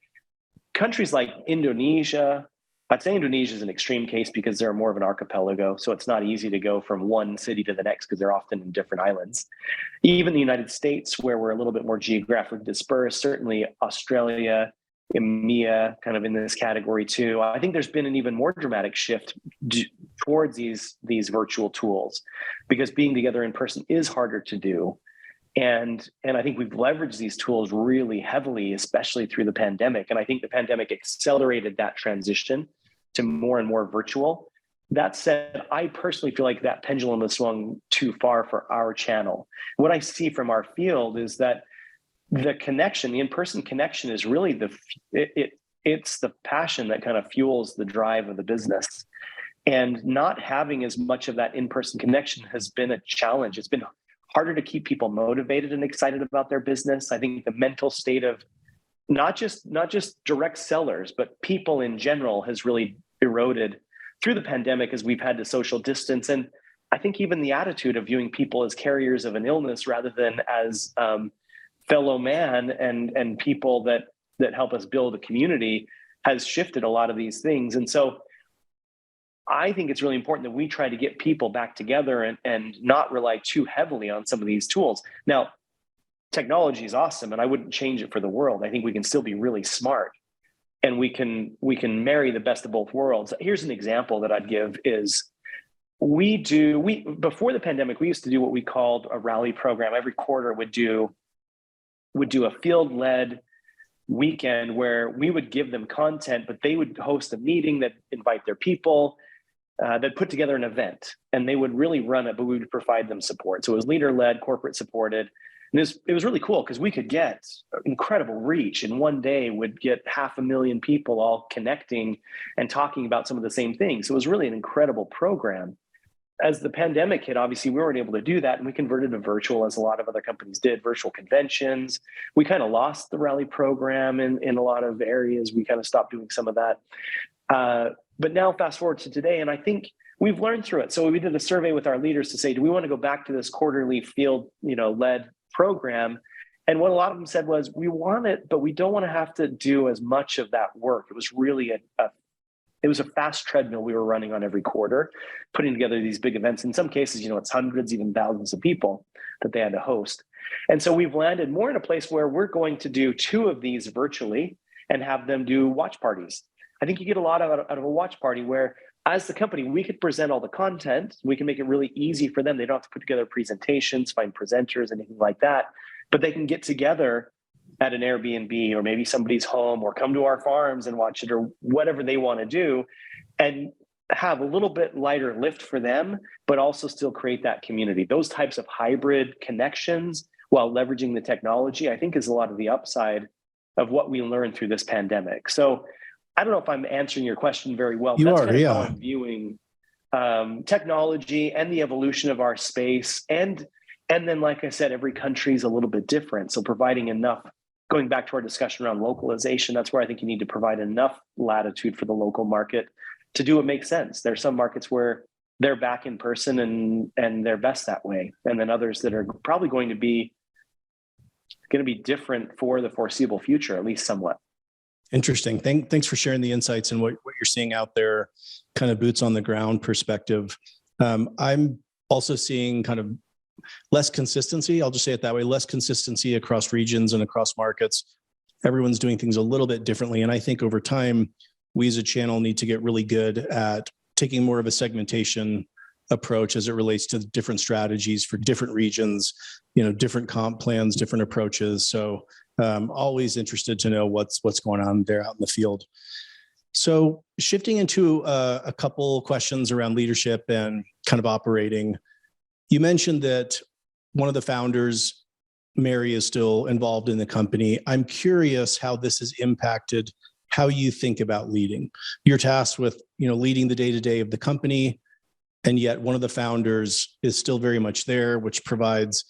Countries like Indonesia, I'd say Indonesia is an extreme case because they're more of an archipelago. So it's not easy to go from one city to the next because they're often in different islands. Even the United States, where we're a little bit more geographically dispersed, certainly Australia, EMEA, kind of in this category too. I think there's been an even more dramatic shift towards these virtual tools because being together in person is harder to do. And I think we've leveraged these tools really heavily, especially through the pandemic. And I think the pandemic accelerated that transition to more and more virtual. That said, I personally feel like that pendulum has swung too far for our channel. What I see from our field is that the connection, the in-person connection, is really it's the passion that kind of fuels the drive of the business. And not having as much of that in-person connection has been a challenge. It's been harder to keep people motivated and excited about their business. I think the mental state of not just direct sellers, but people in general has really eroded through the pandemic as we've had to social distance. And I think even the attitude of viewing people as carriers of an illness rather than as fellow man and people that help us build a community has shifted a lot of these things. And so I think it's really important that we try to get people back together and not rely too heavily on some of these tools. Now, technology is awesome, and I wouldn't change it for the world. I think we can still be really smart, and we can marry the best of both worlds. Here's an example that I'd give is we before the pandemic, we used to do what we called a rally program. Every quarter would do a field-led weekend where we would give them content, but they would host a meeting that invite their people, that put together an event, and they would really run it, but we would provide them support. So it was leader-led, corporate supported. And it was really cool because we could get incredible reach. In one day, would get 500,000 people all connecting and talking about some of the same things. So it was really an incredible program. As the pandemic hit, obviously, we weren't able to do that, and we converted to virtual, as a lot of other companies did, virtual conventions. We kind of lost the rally program in a lot of areas. We kind of stopped doing some of that. But now fast forward to today, and I think we've learned through it. So we did a survey with our leaders to say, do we want to go back to this quarterly field, led program? And what a lot of them said was, we want it, but we don't want to have to do as much of that work. It was really it was a fast treadmill we were running on every quarter, putting together these big events. In some cases, it's hundreds, even thousands of people that they had to host. And so we've landed more in a place where we're going to do 2 of these virtually and have them do watch parties. I think you get a lot out of a watch party where, as the company, we could present all the content. We can make it really easy for them. They don't have to put together presentations, find presenters, anything like that. But they can get together at an Airbnb or maybe somebody's home, or come to our farms and watch it, or whatever they want to do, and have a little bit lighter lift for them, but also still create that community. Those types of hybrid connections while leveraging the technology, I think, is a lot of the upside of what we learned through this pandemic. So I don't know if I'm answering your question very well. You That's are, kind of yeah. how I'm viewing technology and the evolution of our space. And then, like I said, every country is a little bit different. So providing enough, going back to our discussion around localization, that's where I think you need to provide enough latitude for the local market to do what makes sense. There's some markets where they're back in person and they're best that way. And then others that are probably going to be different for the foreseeable future, at least somewhat. Interesting. Thanks for sharing the insights and what you're seeing out there, kind of boots on the ground perspective. I'm also seeing kind of less consistency. I'll just say it that way, less consistency across regions and across markets. Everyone's doing things a little bit differently. And I think over time, we as a channel need to get really good at taking more of a segmentation approach as it relates to different strategies for different regions, different comp plans, different approaches. So always interested to know what's going on there out in the field. So shifting into a couple questions around leadership and kind of operating. You mentioned that one of the founders, Mary, is still involved in the company. I'm curious how this has impacted how you think about leading. You're tasked with, leading the day-to-day of the company, and yet one of the founders is still very much there, which provides,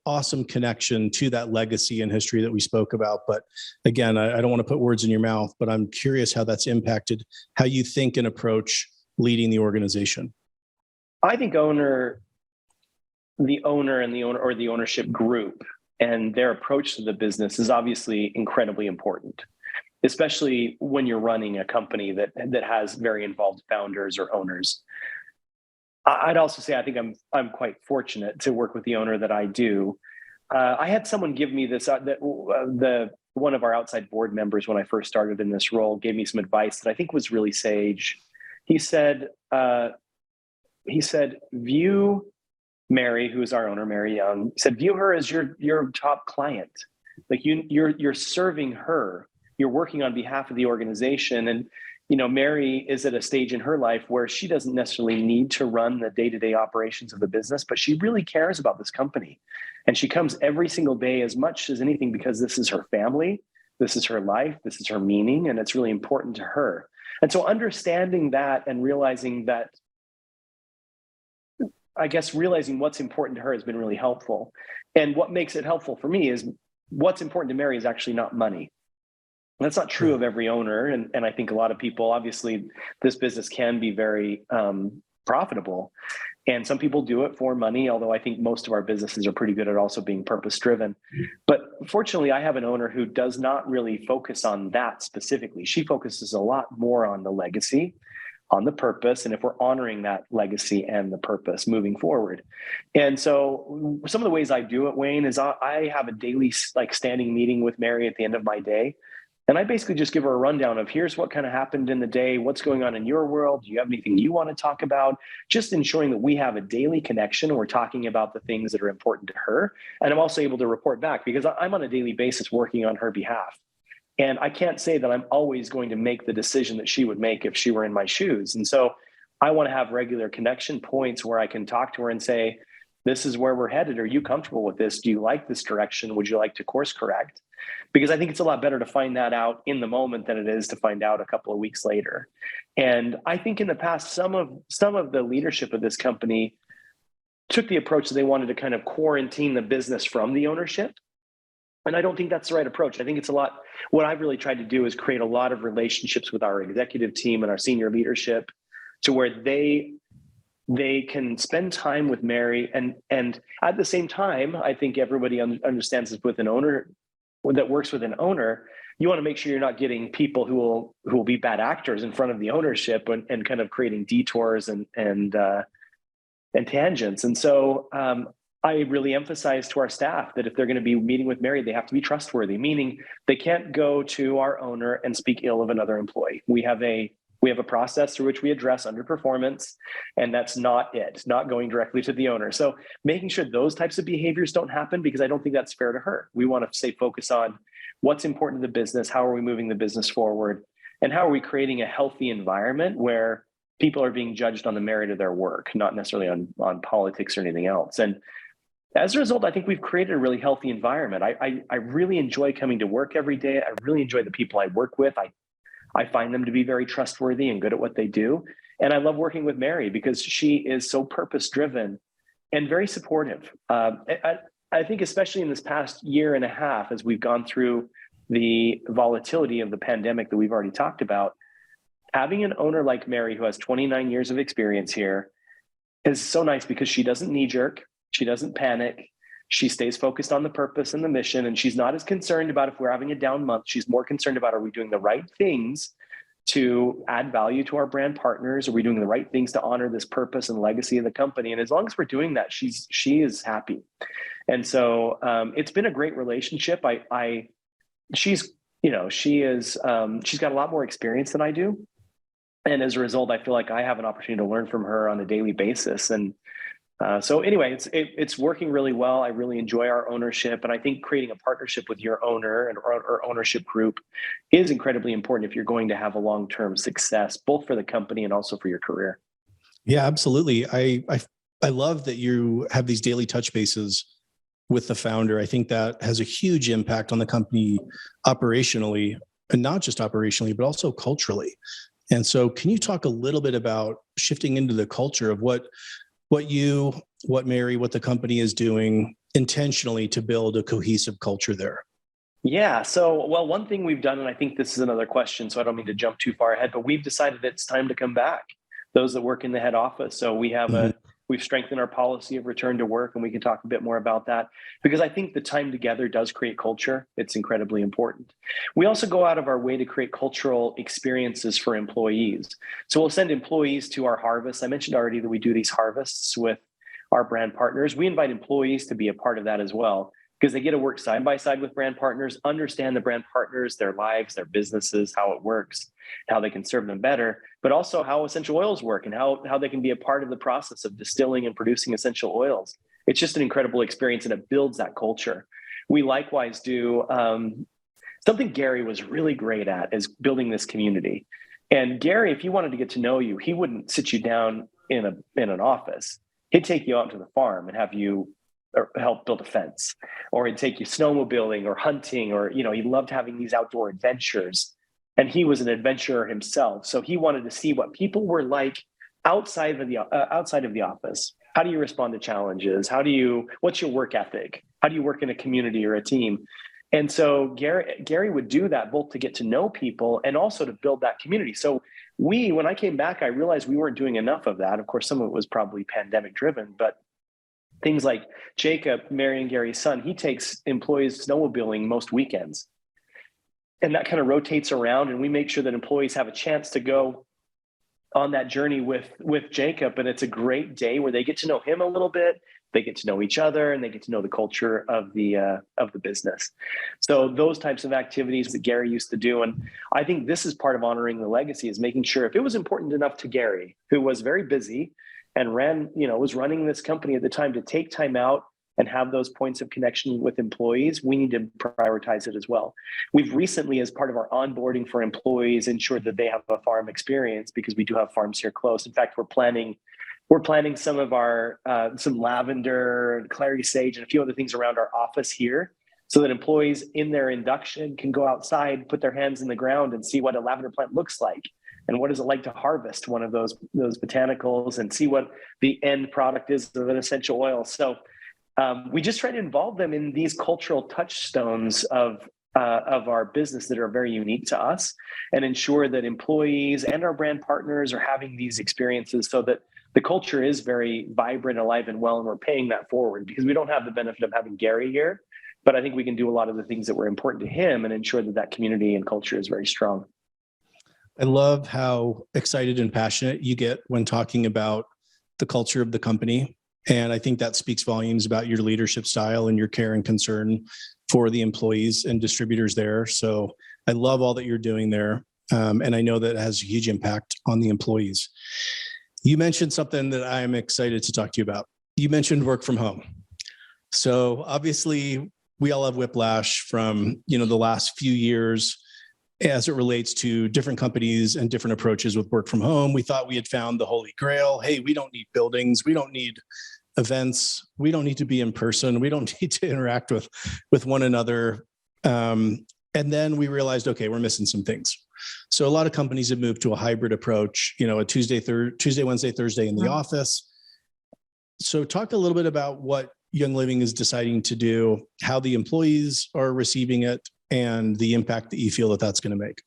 awesome connection to that legacy and history that we spoke about. But again, I don't want to put words in your mouth, but I'm curious how that's impacted how you think and approach leading the organization. I think the owner and the owner or the ownership group and their approach to the business is obviously incredibly important, especially when you're running a company that has very involved founders or owners. I'd also say I think I'm quite fortunate to work with the owner that I do. I had someone give me this one of our outside board members when I first started in this role gave me some advice that I think was really sage. He said, view Mary, who is our owner, Mary Young, said, view her as your top client. Like you're serving her. You're working on behalf of the organization. And, Mary is at a stage in her life where she doesn't necessarily need to run the day-to-day operations of the business, but she really cares about this company. And she comes every single day as much as anything because this is her family, this is her life, this is her meaning, and it's really important to her. And so understanding that and realizing what's important to her has been really helpful. And what makes it helpful for me is what's important to Mary is actually not money. That's not true of every owner. And I think a lot of people, obviously, this business can be very profitable. And some people do it for money, although I think most of our businesses are pretty good at also being purpose-driven. But fortunately, I have an owner who does not really focus on that specifically. She focuses a lot more on the legacy, on the purpose, and if we're honoring that legacy and the purpose moving forward. And so some of the ways I do it, Wayne, is I have a daily standing meeting with Mary at the end of my day. And I basically just give her a rundown of here's what kind of happened in the day, what's going on in your world, do you have anything you want to talk about? Just ensuring that we have a daily connection and we're talking about the things that are important to her. And I'm also able to report back because I'm on a daily basis working on her behalf. And I can't say that I'm always going to make the decision that she would make if she were in my shoes. And so I want to have regular connection points where I can talk to her and say, this is where we're headed. Are you comfortable with this? Do you like this direction? Would you like to course correct? Because I think it's a lot better to find that out in the moment than it is to find out a couple of weeks later. And I think in the past, some of the leadership of this company took the approach that they wanted to kind of quarantine the business from the ownership. And I don't think that's the right approach. I think what I've really tried to do is create a lot of relationships with our executive team and our senior leadership to where they can spend time with Mary. And at the same time, I think everybody understands this with an owner that works with an owner, you want to make sure you're not getting people who will be bad actors in front of the ownership and kind of creating detours and tangents. And so I really emphasize to our staff that if they're going to be meeting with Mary, they have to be trustworthy, meaning they can't go to our owner and speak ill of another employee. We have a process through which we address underperformance, and that's not going directly to the owner. So making sure those types of behaviors don't happen, because I don't think that's fair to her. We want to stay focused on what's important to the business, how are we moving the business forward, and how are we creating a healthy environment where people are being judged on the merit of their work, not necessarily on politics or anything else. And as a result, I think we've created a really healthy environment. I really enjoy coming to work every day. I really enjoy the people I work with. I find them to be very trustworthy and good at what they do. And I love working with Mary because she is so purpose-driven and very supportive. I think especially in this past year and a half, as we've gone through the volatility of the pandemic that we've already talked about, having an owner like Mary who has 29 years of experience here is so nice because she doesn't knee-jerk, she doesn't panic, she stays focused on the purpose and the mission, and she's not as concerned about if we're having a down month. She's more concerned about, are we doing the right things to add value to our brand partners? Are we doing the right things to honor this purpose and legacy of the company? And as long as we're doing that, she is happy. And so it's been a great relationship. She's got a lot more experience than I do. And as a result, I feel like I have an opportunity to learn from her on a daily basis. And so anyway, it's working really well. I really enjoy our ownership. And I think creating a partnership with your owner or ownership group is incredibly important if you're going to have a long-term success, both for the company and also for your career. Yeah, absolutely. I love that you have these daily touch bases with the founder. I think that has a huge impact on the company operationally, and not just operationally, but also culturally. And so can you talk a little bit about shifting into the culture of what Mary, what the company is doing intentionally to build a cohesive culture there? Yeah. So, well, one thing we've done, and I think this is another question, so I don't mean to jump too far ahead, but we've decided it's time to come back, those that work in the head office. So we have We've strengthened our policy of return to work, and we can talk a bit more about that because I think the time together does create culture. It's incredibly important. We also go out of our way to create cultural experiences for employees. So we'll send employees to our harvests. I mentioned already that we do these harvests with our brand partners. We invite employees to be a part of that as well, because they get to work side by side with brand partners, understand the brand partners, their lives, their businesses, how it works, how they can serve them better, but also how essential oils work and how they can be a part of the process of distilling and producing essential oils. It's just an incredible experience, and it builds that culture. We likewise do something Gary was really great at, is building this community. And Gary, if you wanted to get to know you, he wouldn't sit you down in an office. He'd take you out to the farm and have you or help build a fence, or he'd take you snowmobiling or hunting, or, you know, he loved having these outdoor adventures. And he was an adventurer himself. So he wanted to see what people were like outside of the office. How do you respond to challenges? What's your work ethic? How do you work in a community or a team? And so Gary would do that both to get to know people and also to build that community. So when I came back, I realized we weren't doing enough of that. Of course, some of it was probably pandemic driven, but things like Jacob, marrying Gary's son, he takes employees snowmobiling most weekends. And that kind of rotates around, and we make sure that employees have a chance to go on that journey with Jacob. And it's a great day where they get to know him a little bit, they get to know each other, and they get to know the culture of the business. So those types of activities that Gary used to do. And I think this is part of honoring the legacy, is making sure if it was important enough to Gary, who was very busy and was running this company at the time, to take time out and have those points of connection with employees, we need to prioritize it as well. We've recently, as part of our onboarding for employees, ensured that they have a farm experience, because we do have farms here close. In fact, we're planning some of our some lavender, clary sage, and a few other things around our office here, so that employees in their induction can go outside, put their hands in the ground, and see what a lavender plant looks like. And what is it like to harvest one of those botanicals, and see what the end product is of an essential oil. So we just try to involve them in these cultural touchstones of our business that are very unique to us, and ensure that employees and our brand partners are having these experiences, so that the culture is very vibrant, alive, and well, and we're paying that forward, because we don't have the benefit of having Gary here, but I think we can do a lot of the things that were important to him and ensure that that community and culture is very strong. I love how excited and passionate you get when talking about the culture of the company. And I think that speaks volumes about your leadership style and your care and concern for the employees and distributors there. So I love all that you're doing there. And I know that it has a huge impact on the employees. You mentioned something that I'm excited to talk to you about. You mentioned work from home. So obviously we all have whiplash from, the last few years as it relates to different companies and different approaches with work from home. We thought we had found the holy grail. Hey, we don't need buildings. We don't need events. We don't need to be in person. We don't need to interact with one another. And then we realized, okay, we're missing some things. So a lot of companies have moved to a hybrid approach, a Tuesday, Wednesday, Thursday in the office. So talk a little bit about what Young Living is deciding to do, how the employees are receiving it, and the impact that you feel that that's going to make.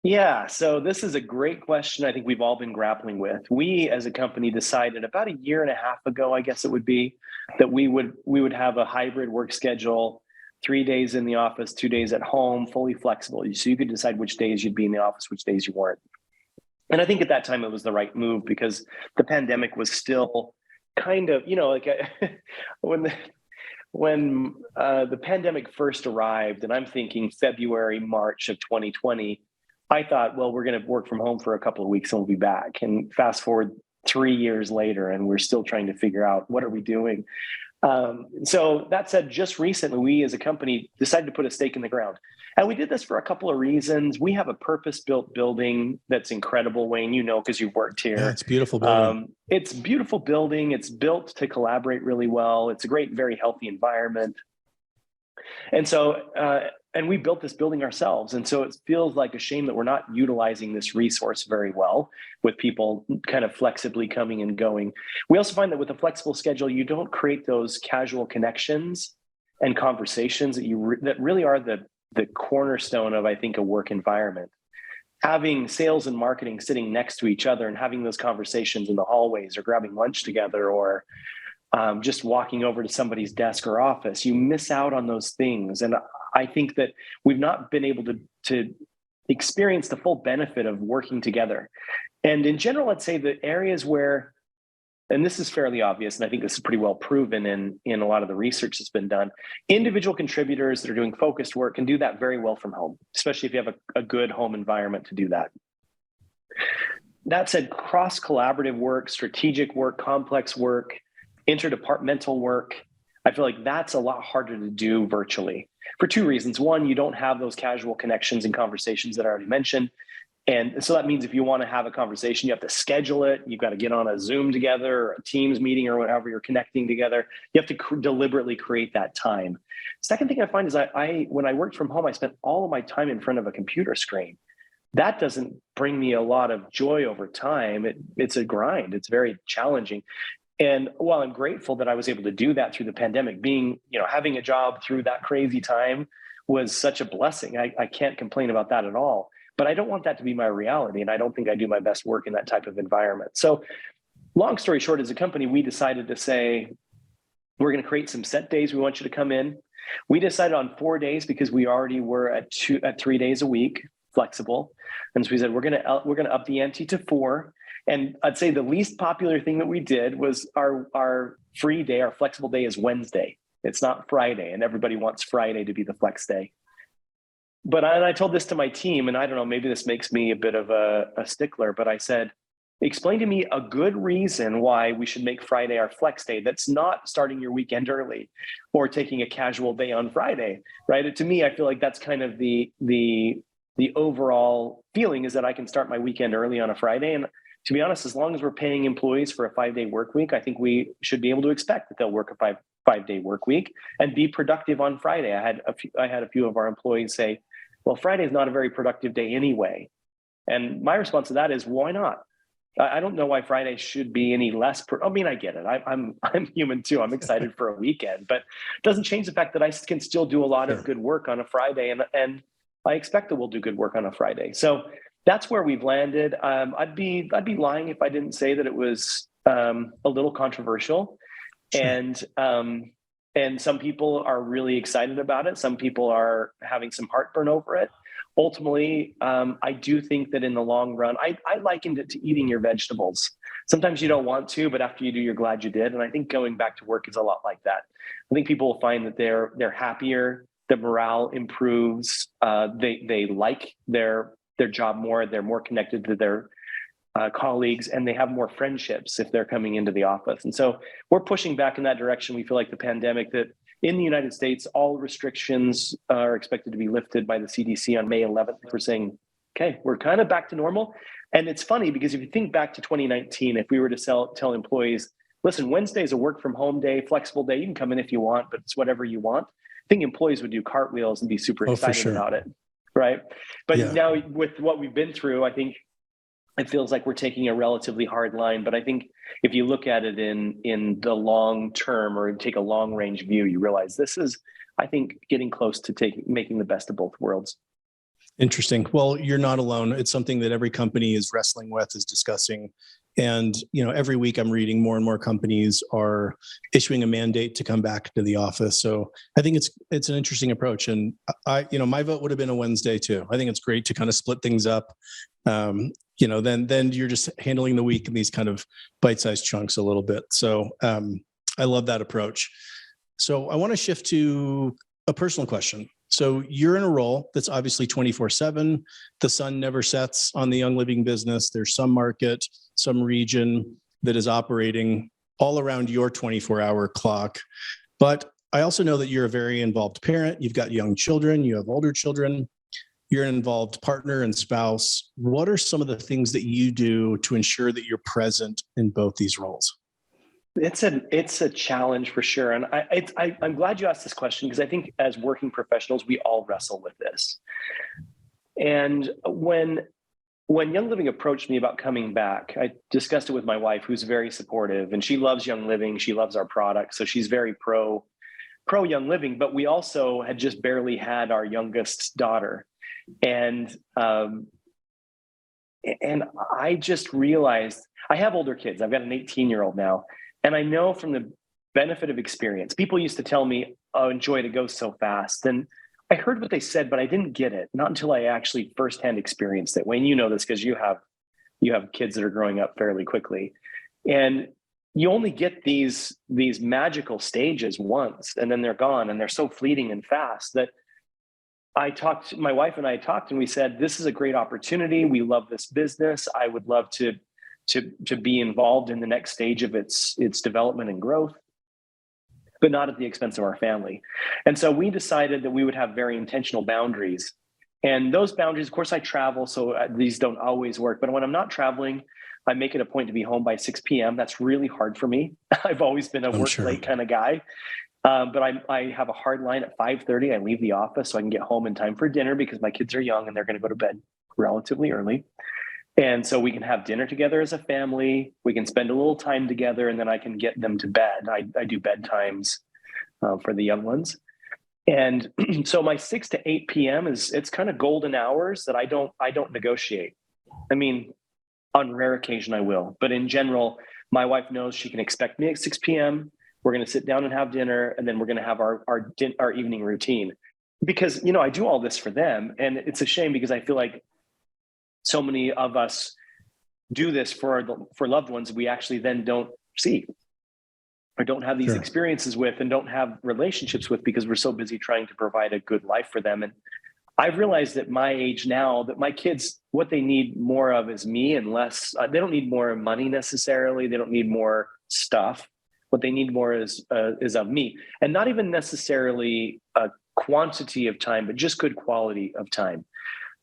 Yeah, so this is a great question I think we've all been grappling with. We as a company decided about a year and a half ago, I guess it would be, that we would have a hybrid work schedule, 3 days in the office, 2 days at home, fully flexible. So you could decide which days you'd be in the office, which days you weren't. And I think at that time it was the right move, because the pandemic was still kind of, when the pandemic first arrived, and I'm thinking February, March of 2020, I thought, well, we're going to work from home for a couple of weeks and we'll be back. And fast forward 3 years later, and we're still trying to figure out, what are we doing? So that said, just recently, we as a company decided to put a stake in the ground. And we did this for a couple of reasons. We have a purpose-built building that's incredible, Wayne, because you've worked here. Yeah, it's a beautiful building. It's a beautiful building. It's built to collaborate really well. It's a great, very healthy environment. And so, and we built this building ourselves. And so it feels like a shame that we're not utilizing this resource very well, with people kind of flexibly coming and going. We also find that with a flexible schedule, you don't create those casual connections and conversations that really are the cornerstone of, I think, a work environment. having sales and marketing sitting next to each other and having those conversations in the hallways or grabbing lunch together or just walking over to somebody's desk or office, you miss out on those things. And I think that we've not been able to experience the full benefit of working together. And in general, I'd say the areas where, and this is fairly obvious, and I think this is pretty well proven in a lot of the research that's been done, individual contributors that are doing focused work can do that very well from home, especially if you have a good home environment to do that. That said, cross-collaborative work, strategic work, complex work, interdepartmental work, I feel like that's a lot harder to do virtually for two reasons. One, you don't have those casual connections and conversations that I already mentioned. And so that means if you want to have a conversation, you have to schedule it. You've got to get on a Zoom together or a Teams meeting or whatever you're connecting together. You have to deliberately create that time. Second thing I find is when I worked from home, I spent all of my time in front of a computer screen. That doesn't bring me a lot of joy over time. It's a grind. It's very challenging. And while I'm grateful that I was able to do that through the pandemic, having a job through that crazy time was such a blessing. I can't complain about that at all. But I don't want that to be my reality. And I don't think I do my best work in that type of environment. So long story short, as a company, we decided to say, we're going to create some set days. We want you to come in. We decided on 4 days because we already were at 3 days a week, flexible. And so we said, we're going to up the ante to 4. And I'd say the least popular thing that we did was our free day, our flexible day is Wednesday. It's not Friday. And everybody wants Friday to be the flex day. But I told this to my team, and I don't know, maybe this makes me a bit of a stickler, but I said, explain to me a good reason why we should make Friday our flex day that's not starting your weekend early or taking a casual day on Friday, right? To me, I feel like that's kind of the overall feeling is that I can start my weekend early on a Friday. And to be honest, as long as we're paying employees for a 5-day work week, I think we should be able to expect that they'll work a five-day work week and be productive on Friday. I had a few of our employees say, well, Friday is not a very productive day anyway. And my response to that is, why not? I don't know why Friday should be any less. I get it. I'm human too. I'm excited for a weekend, but it doesn't change the fact that I can still do a lot of good work on a Friday, and I expect that we'll do good work on a Friday. So that's where we've landed. I'd be lying if I didn't say that it was a little controversial, sure. And some people are really excited about it. Some people are having some heartburn over it. Ultimately, I do think that in the long run, I likened it to eating your vegetables. Sometimes you don't want to, but after you do, you're glad you did. And I think going back to work is a lot like that. I think people will find that they're happier, the morale improves, they like their job more, they're more connected to their colleagues, and they have more friendships if they're coming into the office. And so we're pushing back in that direction. We feel like the pandemic, that in the United States, all restrictions are expected to be lifted by the CDC on May 11th. We're saying, okay, we're kind of back to normal. And it's funny because if you think back to 2019, if we were to tell employees, listen, Wednesday is a work from home day, flexible day, you can come in if you want, but it's whatever you want. I think employees would do cartwheels and be super excited about it, right? But now with what we've been through, I think it feels like we're taking a relatively hard line. But I think if you look at it in the long term or take a long range view, you realize this is, I think, getting close to making the best of both worlds. Interesting. Well, you're not alone. It's something that every company is wrestling with, is discussing. And, every week I'm reading more and more companies are issuing a mandate to come back to the office. So I think it's an interesting approach. And my vote would have been a Wednesday too. I think it's great to kind of split things up. Then you're just handling the week in these kind of bite-sized chunks a little bit. So I love that approach. So I want to shift to a personal question. So you're in a role that's obviously 24/7. The sun never sets on the Young Living business. There's some market, some region that is operating all around your 24-hour clock. But I also know that you're a very involved parent. You've got young children, you have older children, you're an involved partner and spouse. What are some of the things that you do to ensure that you're present in both these roles? It's a challenge for sure. And I'm glad you asked this question, because I think as working professionals, we all wrestle with this. And when Young Living approached me about coming back, I discussed it with my wife, who's very supportive, and she loves Young Living. She loves our product. So she's very pro Young Living, but we also had just barely had our youngest daughter. And And I just realized I have older kids. I've got an 18-year-old now. And I know from the benefit of experience, people used to tell me, oh, enjoy it, it goes so fast. And I heard what they said, but I didn't get it. Not until I actually firsthand experienced it. Wayne, you know this because you have kids that are growing up fairly quickly. And you only get these magical stages once, and then they're gone, and they're so fleeting and fast that my wife and I talked, and we said, this is a great opportunity. We love this business. I would love to be involved in the next stage of its development and growth, but not at the expense of our family. And so we decided that we would have very intentional boundaries. And those boundaries, of course, I travel, so these don't always work. But when I'm not traveling, I make it a point to be home by 6 p.m. That's really hard for me. I've always been a work late kind of guy. But I have a hard line at 5:30. I leave the office so I can get home in time for dinner because my kids are young and they're going to go to bed relatively early. And so we can have dinner together as a family. We can spend a little time together, and then I can get them to bed. I do bedtimes for the young ones. And so my 6 to 8 p.m. it's kind of golden hours that I don't negotiate. I mean, on rare occasion I will, but in general, my wife knows she can expect me at 6 p.m. We're going to sit down and have dinner, and then we're going to have our evening routine. Because, I do all this for them, and it's a shame because I feel like so many of us do this for loved ones we actually then don't see or don't have these experiences with and don't have relationships with because we're so busy trying to provide a good life for them. And I've realized at my age now that my kids, what they need more of is me and less. They don't need more money necessarily. They don't need more stuff. What they need more is of me, and not even necessarily a quantity of time, but just good quality of time.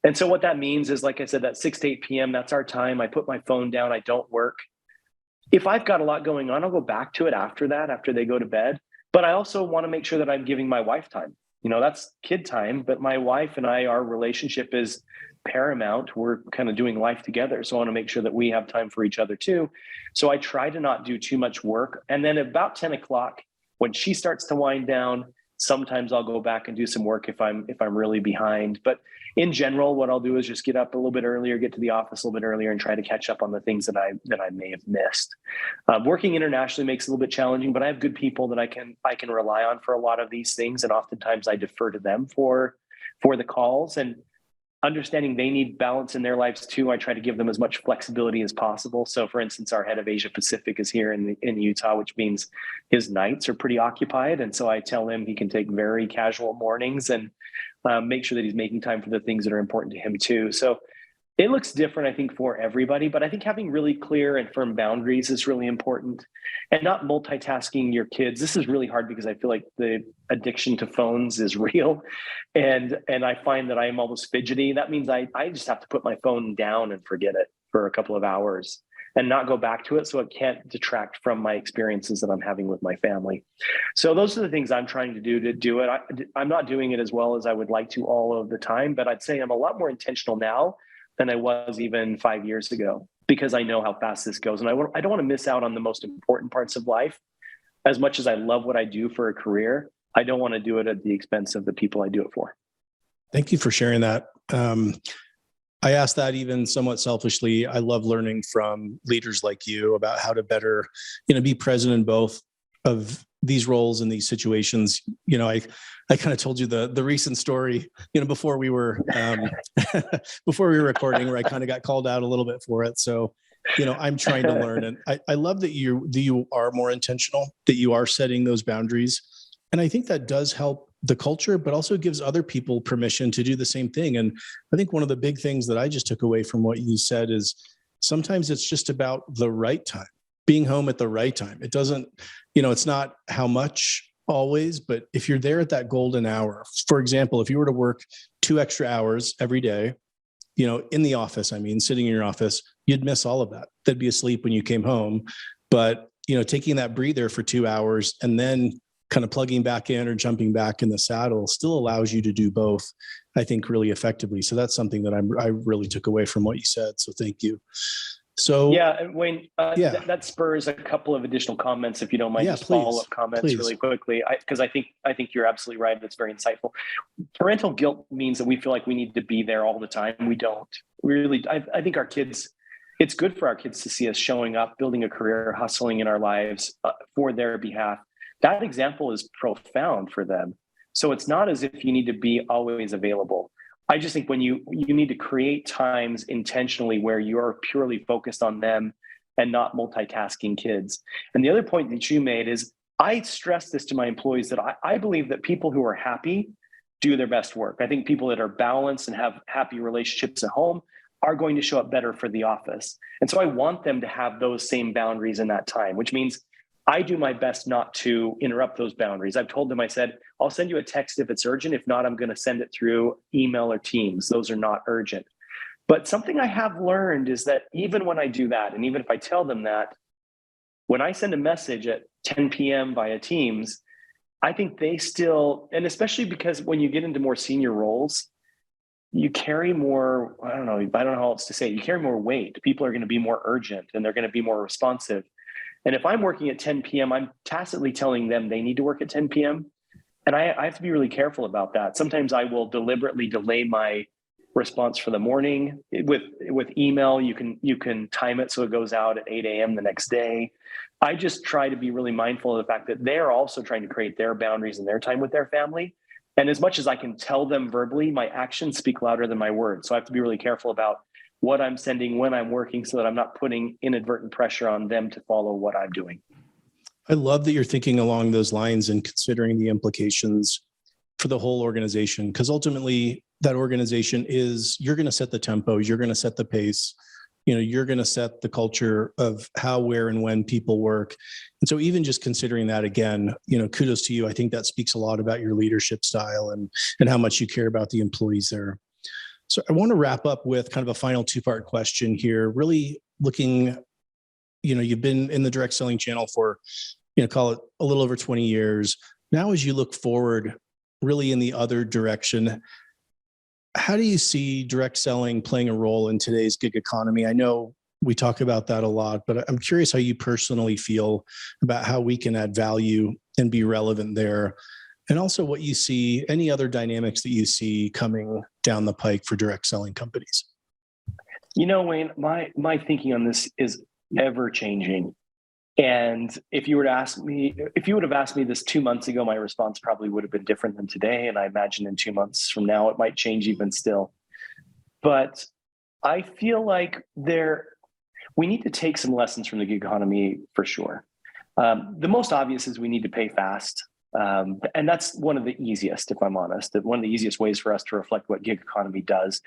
And so what that means is, like I said, that 6 to 8 p.m., that's our time. I put my phone down. I don't work. If I've got a lot going on, I'll go back to it after that, after they go to bed. But I also want to make sure that I'm giving my wife time. That's kid time, but my wife and I, our relationship is paramount. We're kind of doing life together. So I want to make sure that we have time for each other too. So I try to not do too much work. And then about 10 o'clock, when she starts to wind down, sometimes I'll go back and do some work if I'm really behind. But in general, what I'll do is just get up a little bit earlier, get to the office a little bit earlier, and try to catch up on the things that I may have missed. Working internationally makes it a little bit challenging, but I have good people that I can rely on for a lot of these things, and oftentimes I defer to them for the calls. And understanding they need balance in their lives too, I try to give them as much flexibility as possible. So, for instance, our head of Asia Pacific is here in Utah, which means his nights are pretty occupied, and so I tell him he can take very casual mornings and make sure that he's making time for the things that are important to him too. So it looks different, I think, for everybody, but I think having really clear and firm boundaries is really important, and not multitasking your kids. This is really hard because I feel like the addiction to phones is real, and I find that I am almost fidgety. That means I just have to put my phone down and forget it for a couple of hours and not go back to it so it can't detract from my experiences that I'm having with my family. So those are the things I'm trying to do it. I'm not doing it as well as I would like to all of the time, but I'd say I'm a lot more intentional now than I was even 5 years ago, because I know how fast this goes. And I don't want to miss out on the most important parts of life. As much as I love what I do for a career, I don't want to do it at the expense of the people I do it for. Thank you for sharing that. I ask that even somewhat selfishly. I love learning from leaders like you about how to better, be present in both of these roles in these situations. I kind of told you the recent story, before we were recording, where I kind of got called out a little bit for it. So, I'm trying to learn, and I love that you are more intentional, that you are setting those boundaries. And I think that does help the culture, but also gives other people permission to do the same thing. And I think one of the big things that I just took away from what you said is sometimes it's just about the right time, being home at the right time. It doesn't, it's not how much always, but if you're there at that golden hour, for example, if you were to work 2 extra hours every day, in the office, sitting in your office, you'd miss all of that. They'd be asleep when you came home. But, taking that breather for 2 hours and then kind of plugging back in or jumping back in the saddle still allows you to do both, I think, really effectively. So that's something that I really took away from what you said. So thank you. So Yeah, and Wayne, yeah, that spurs a couple of additional comments, if you don't mind, yeah, just follow-up comments please. really quickly, because I think you're absolutely right. That's very insightful. Parental guilt means that we feel like we need to be there all the time. We don't really. I think our kids. It's good for our kids to see us showing up, building a career, hustling in our lives for their behalf. That example is profound for them. So it's not as if you need to be always available. I just think when you need to create times intentionally where you're purely focused on them and not multitasking kids. And the other point that you made is I stress this to my employees that I believe that people who are happy do their best work. I think people that are balanced and have happy relationships at home are going to show up better for the office. And so I want them to have those same boundaries in that time, which means I do my best not to interrupt those boundaries. I've told them, I said, I'll send you a text if it's urgent. If not, I'm going to send it through email or Teams. Those are not urgent. But something I have learned is that even when I do that, and even if I tell them that, when I send a message at 10 p.m. via Teams, I think they still, and especially because when you get into more senior roles, you carry more, I don't know how else to say it, you carry more weight. People are going to be more urgent and they're going to be more responsive. And if I'm working at 10 p.m., I'm tacitly telling them they need to work at 10 p.m. And I have to be really careful about that. Sometimes I will deliberately delay my response for the morning. With email, you can time it so it goes out at 8 a.m. the next day. I just try to be really mindful of the fact that they're also trying to create their boundaries and their time with their family. And as much as I can tell them verbally, my actions speak louder than my words. So I have to be really careful about what I'm sending when I'm working so that I'm not putting inadvertent pressure on them to follow what I'm doing. I love that you're thinking along those lines and considering the implications for the whole organization, because ultimately that organization is, you're going to set the tempo, you're going to set the pace, you're going to set the culture of how, where, and when people work. And so even just considering that, again, kudos to you. I think that speaks a lot about your leadership style and how much you care about the employees there. So I want to wrap up with kind of a final two-part question here, really looking, you've been in the direct selling channel for, call it a little over 20 years. Now, as you look forward, really in the other direction, how do you see direct selling playing a role in today's gig economy? I know we talk about that a lot, but I'm curious how you personally feel about how we can add value and be relevant there. And also what you see, any other dynamics that you see coming down the pike for direct selling companies? Wayne, my thinking on this is ever changing. And if you would have asked me this 2 months ago, my response probably would have been different than today. And I imagine in 2 months from now, it might change even still. But I feel like we need to take some lessons from the gig economy for sure. The most obvious is we need to pay fast. And that's one of the easiest, if I'm honest, one of the easiest ways for us to reflect what gig economy does.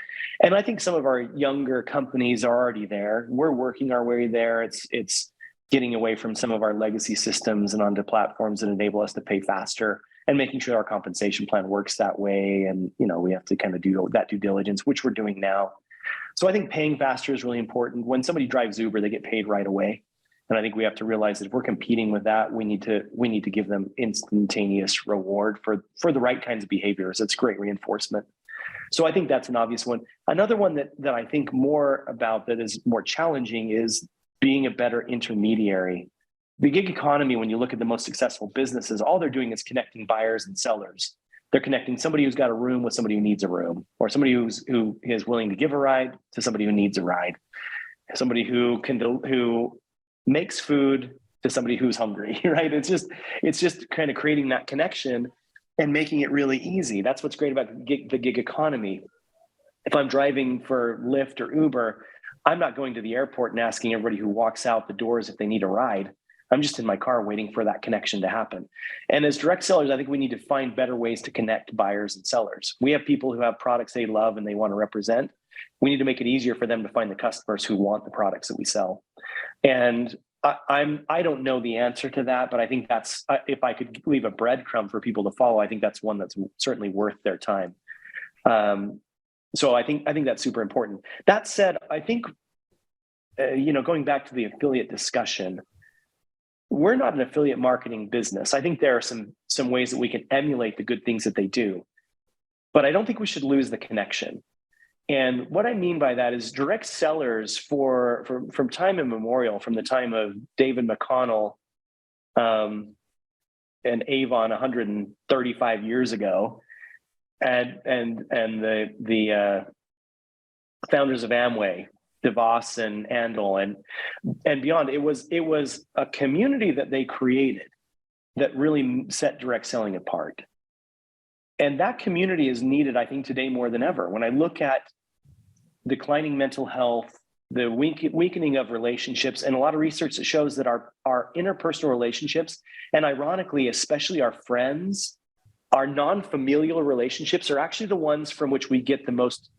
And I think some of our younger companies are already there. We're working our way there. It's getting away from some of our legacy systems and onto platforms that enable us to pay faster and making sure our compensation plan works that way. And, we have to kind of do that due diligence, which we're doing now. So I think paying faster is really important. When somebody drives Uber, they get paid right away. And I think we have to realize that if we're competing with that, we need to give them instantaneous reward for the right kinds of behaviors. It's great reinforcement. So I think that's an obvious one. Another one that I think more about that is more challenging is being a better intermediary. The gig economy, when you look at the most successful businesses, all they're doing is connecting buyers and sellers. They're connecting somebody who's got a room with somebody who needs a room, or somebody who is willing to give a ride to somebody who needs a ride, somebody who makes food to somebody who's hungry, right? It's just kind of creating that connection and making it really easy. That's what's great about the gig economy. If I'm driving for Lyft or Uber, I'm not going to the airport and asking everybody who walks out the doors if they need a ride. I'm just in my car waiting for that connection to happen. And as direct sellers, I think we need to find better ways to connect buyers and sellers. We have people who have products they love and they want to represent. We need to make it easier for them to find the customers who want the products that we sell. And I don't know the answer to that, but I think that's, if I could leave a breadcrumb for people to follow, I think that's one that's certainly worth their time. So I think that's super important. That said, I think, going back to the affiliate discussion, we're not an affiliate marketing business. I think there are some ways that we can emulate the good things that they do, but I don't think we should lose the connection. And what I mean by that is direct sellers from time immemorial, from the time of David McConnell and Avon 135 years ago, and the founders of Amway, DeVos and Andel and beyond. It was a community that they created that really set direct selling apart. And that community is needed, I think, today more than ever. When I look at declining mental health, the weakening of relationships, and a lot of research that shows that our interpersonal relationships, and ironically, especially our friends, our non-familial relationships are actually the ones from which we get the most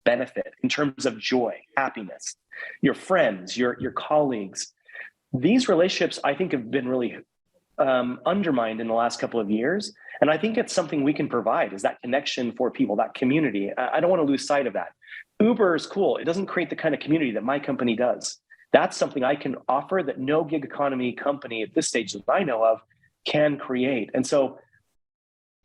benefit in terms of joy, happiness. Your friends, your colleagues. These relationships, I think, have been really undermined in the last couple of years. And I think it's something we can provide, is that connection for people, that community. I don't want to lose sight of that. Uber is cool. It doesn't create the kind of community that my company does. That's something I can offer that no gig economy company at this stage that I know of can create. And so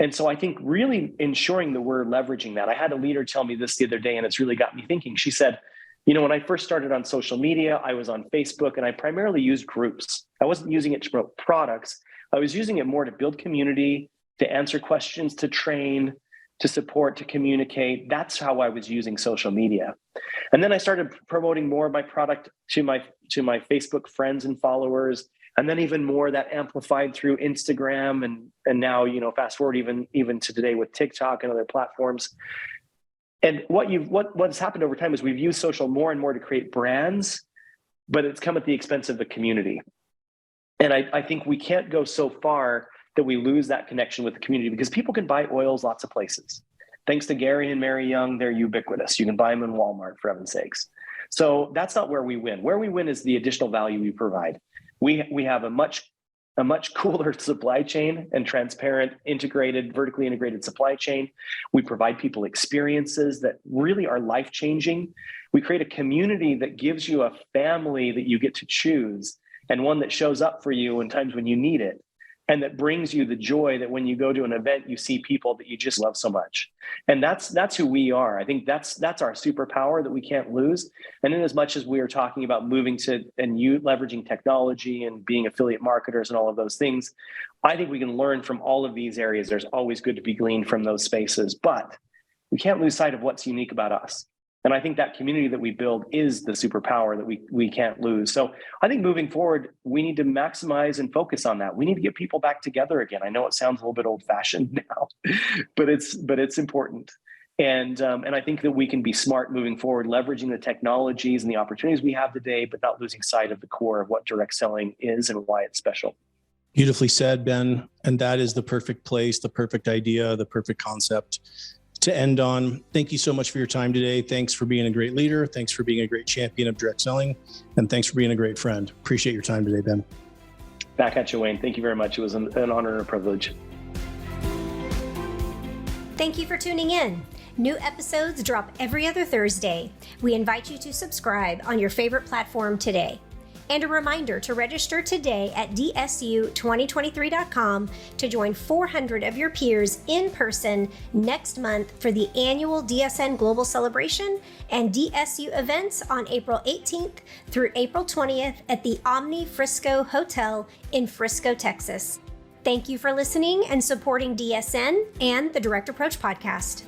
I think really ensuring that we're leveraging that. I had a leader tell me this the other day, and it's really got me thinking. She said, when I first started on social media, I was on Facebook, and I primarily used groups. I wasn't using it to promote products. I was using it more to build community, to answer questions, to train, to support, to communicate. That's how I was using social media. And then I started promoting more of my product to my Facebook friends and followers. And then even more that amplified through Instagram and now, fast forward even to today with TikTok and other platforms. And what's happened over time is we've used social more and more to create brands, but it's come at the expense of the community. And I think we can't go so far that we lose that connection with the community, because people can buy oils lots of places. Thanks to Gary and Mary Young, they're ubiquitous. You can buy them in Walmart, for heaven's sakes. So that's not where we win. Where we win is the additional value we provide. We have a much cooler supply chain and transparent, vertically integrated supply chain. We provide people experiences that really are life-changing. We create a community that gives you a family that you get to choose, and one that shows up for you in times when you need it, and that brings you the joy that when you go to an event, you see people that you just love so much. And that's who we are. I think that's our superpower that we can't lose. And in as much as we are talking about moving to and you leveraging technology and being affiliate marketers and all of those things, I think we can learn from all of these areas. There's always good to be gleaned from those spaces, but we can't lose sight of what's unique about us. And I think that community that we build is the superpower that we can't lose. So I think moving forward, we need to maximize and focus on that. We need to get people back together again. I know it sounds a little bit old-fashioned now, but it's important. And I think that we can be smart moving forward, leveraging the technologies and the opportunities we have today, but not losing sight of the core of what direct selling is and why it's special. Beautifully said, Ben. And that is the perfect place, the perfect idea, the perfect concept to end on. Thank you so much for your time today. Thanks for being a great leader. Thanks for being a great champion of direct selling. And thanks for being a great friend. Appreciate your time today, Ben. Back at you, Wayne. Thank you very much. It was an honor and a privilege. Thank you for tuning in. New episodes drop every other Thursday. We invite you to subscribe on your favorite platform today. And a reminder to register today at dsu2023.com to join 400 of your peers in person next month for the annual DSN Global Celebration and DSU events on April 18th through April 20th at the Omni Frisco Hotel in Frisco, Texas. Thank you for listening and supporting DSN and the Direct Approach Podcast.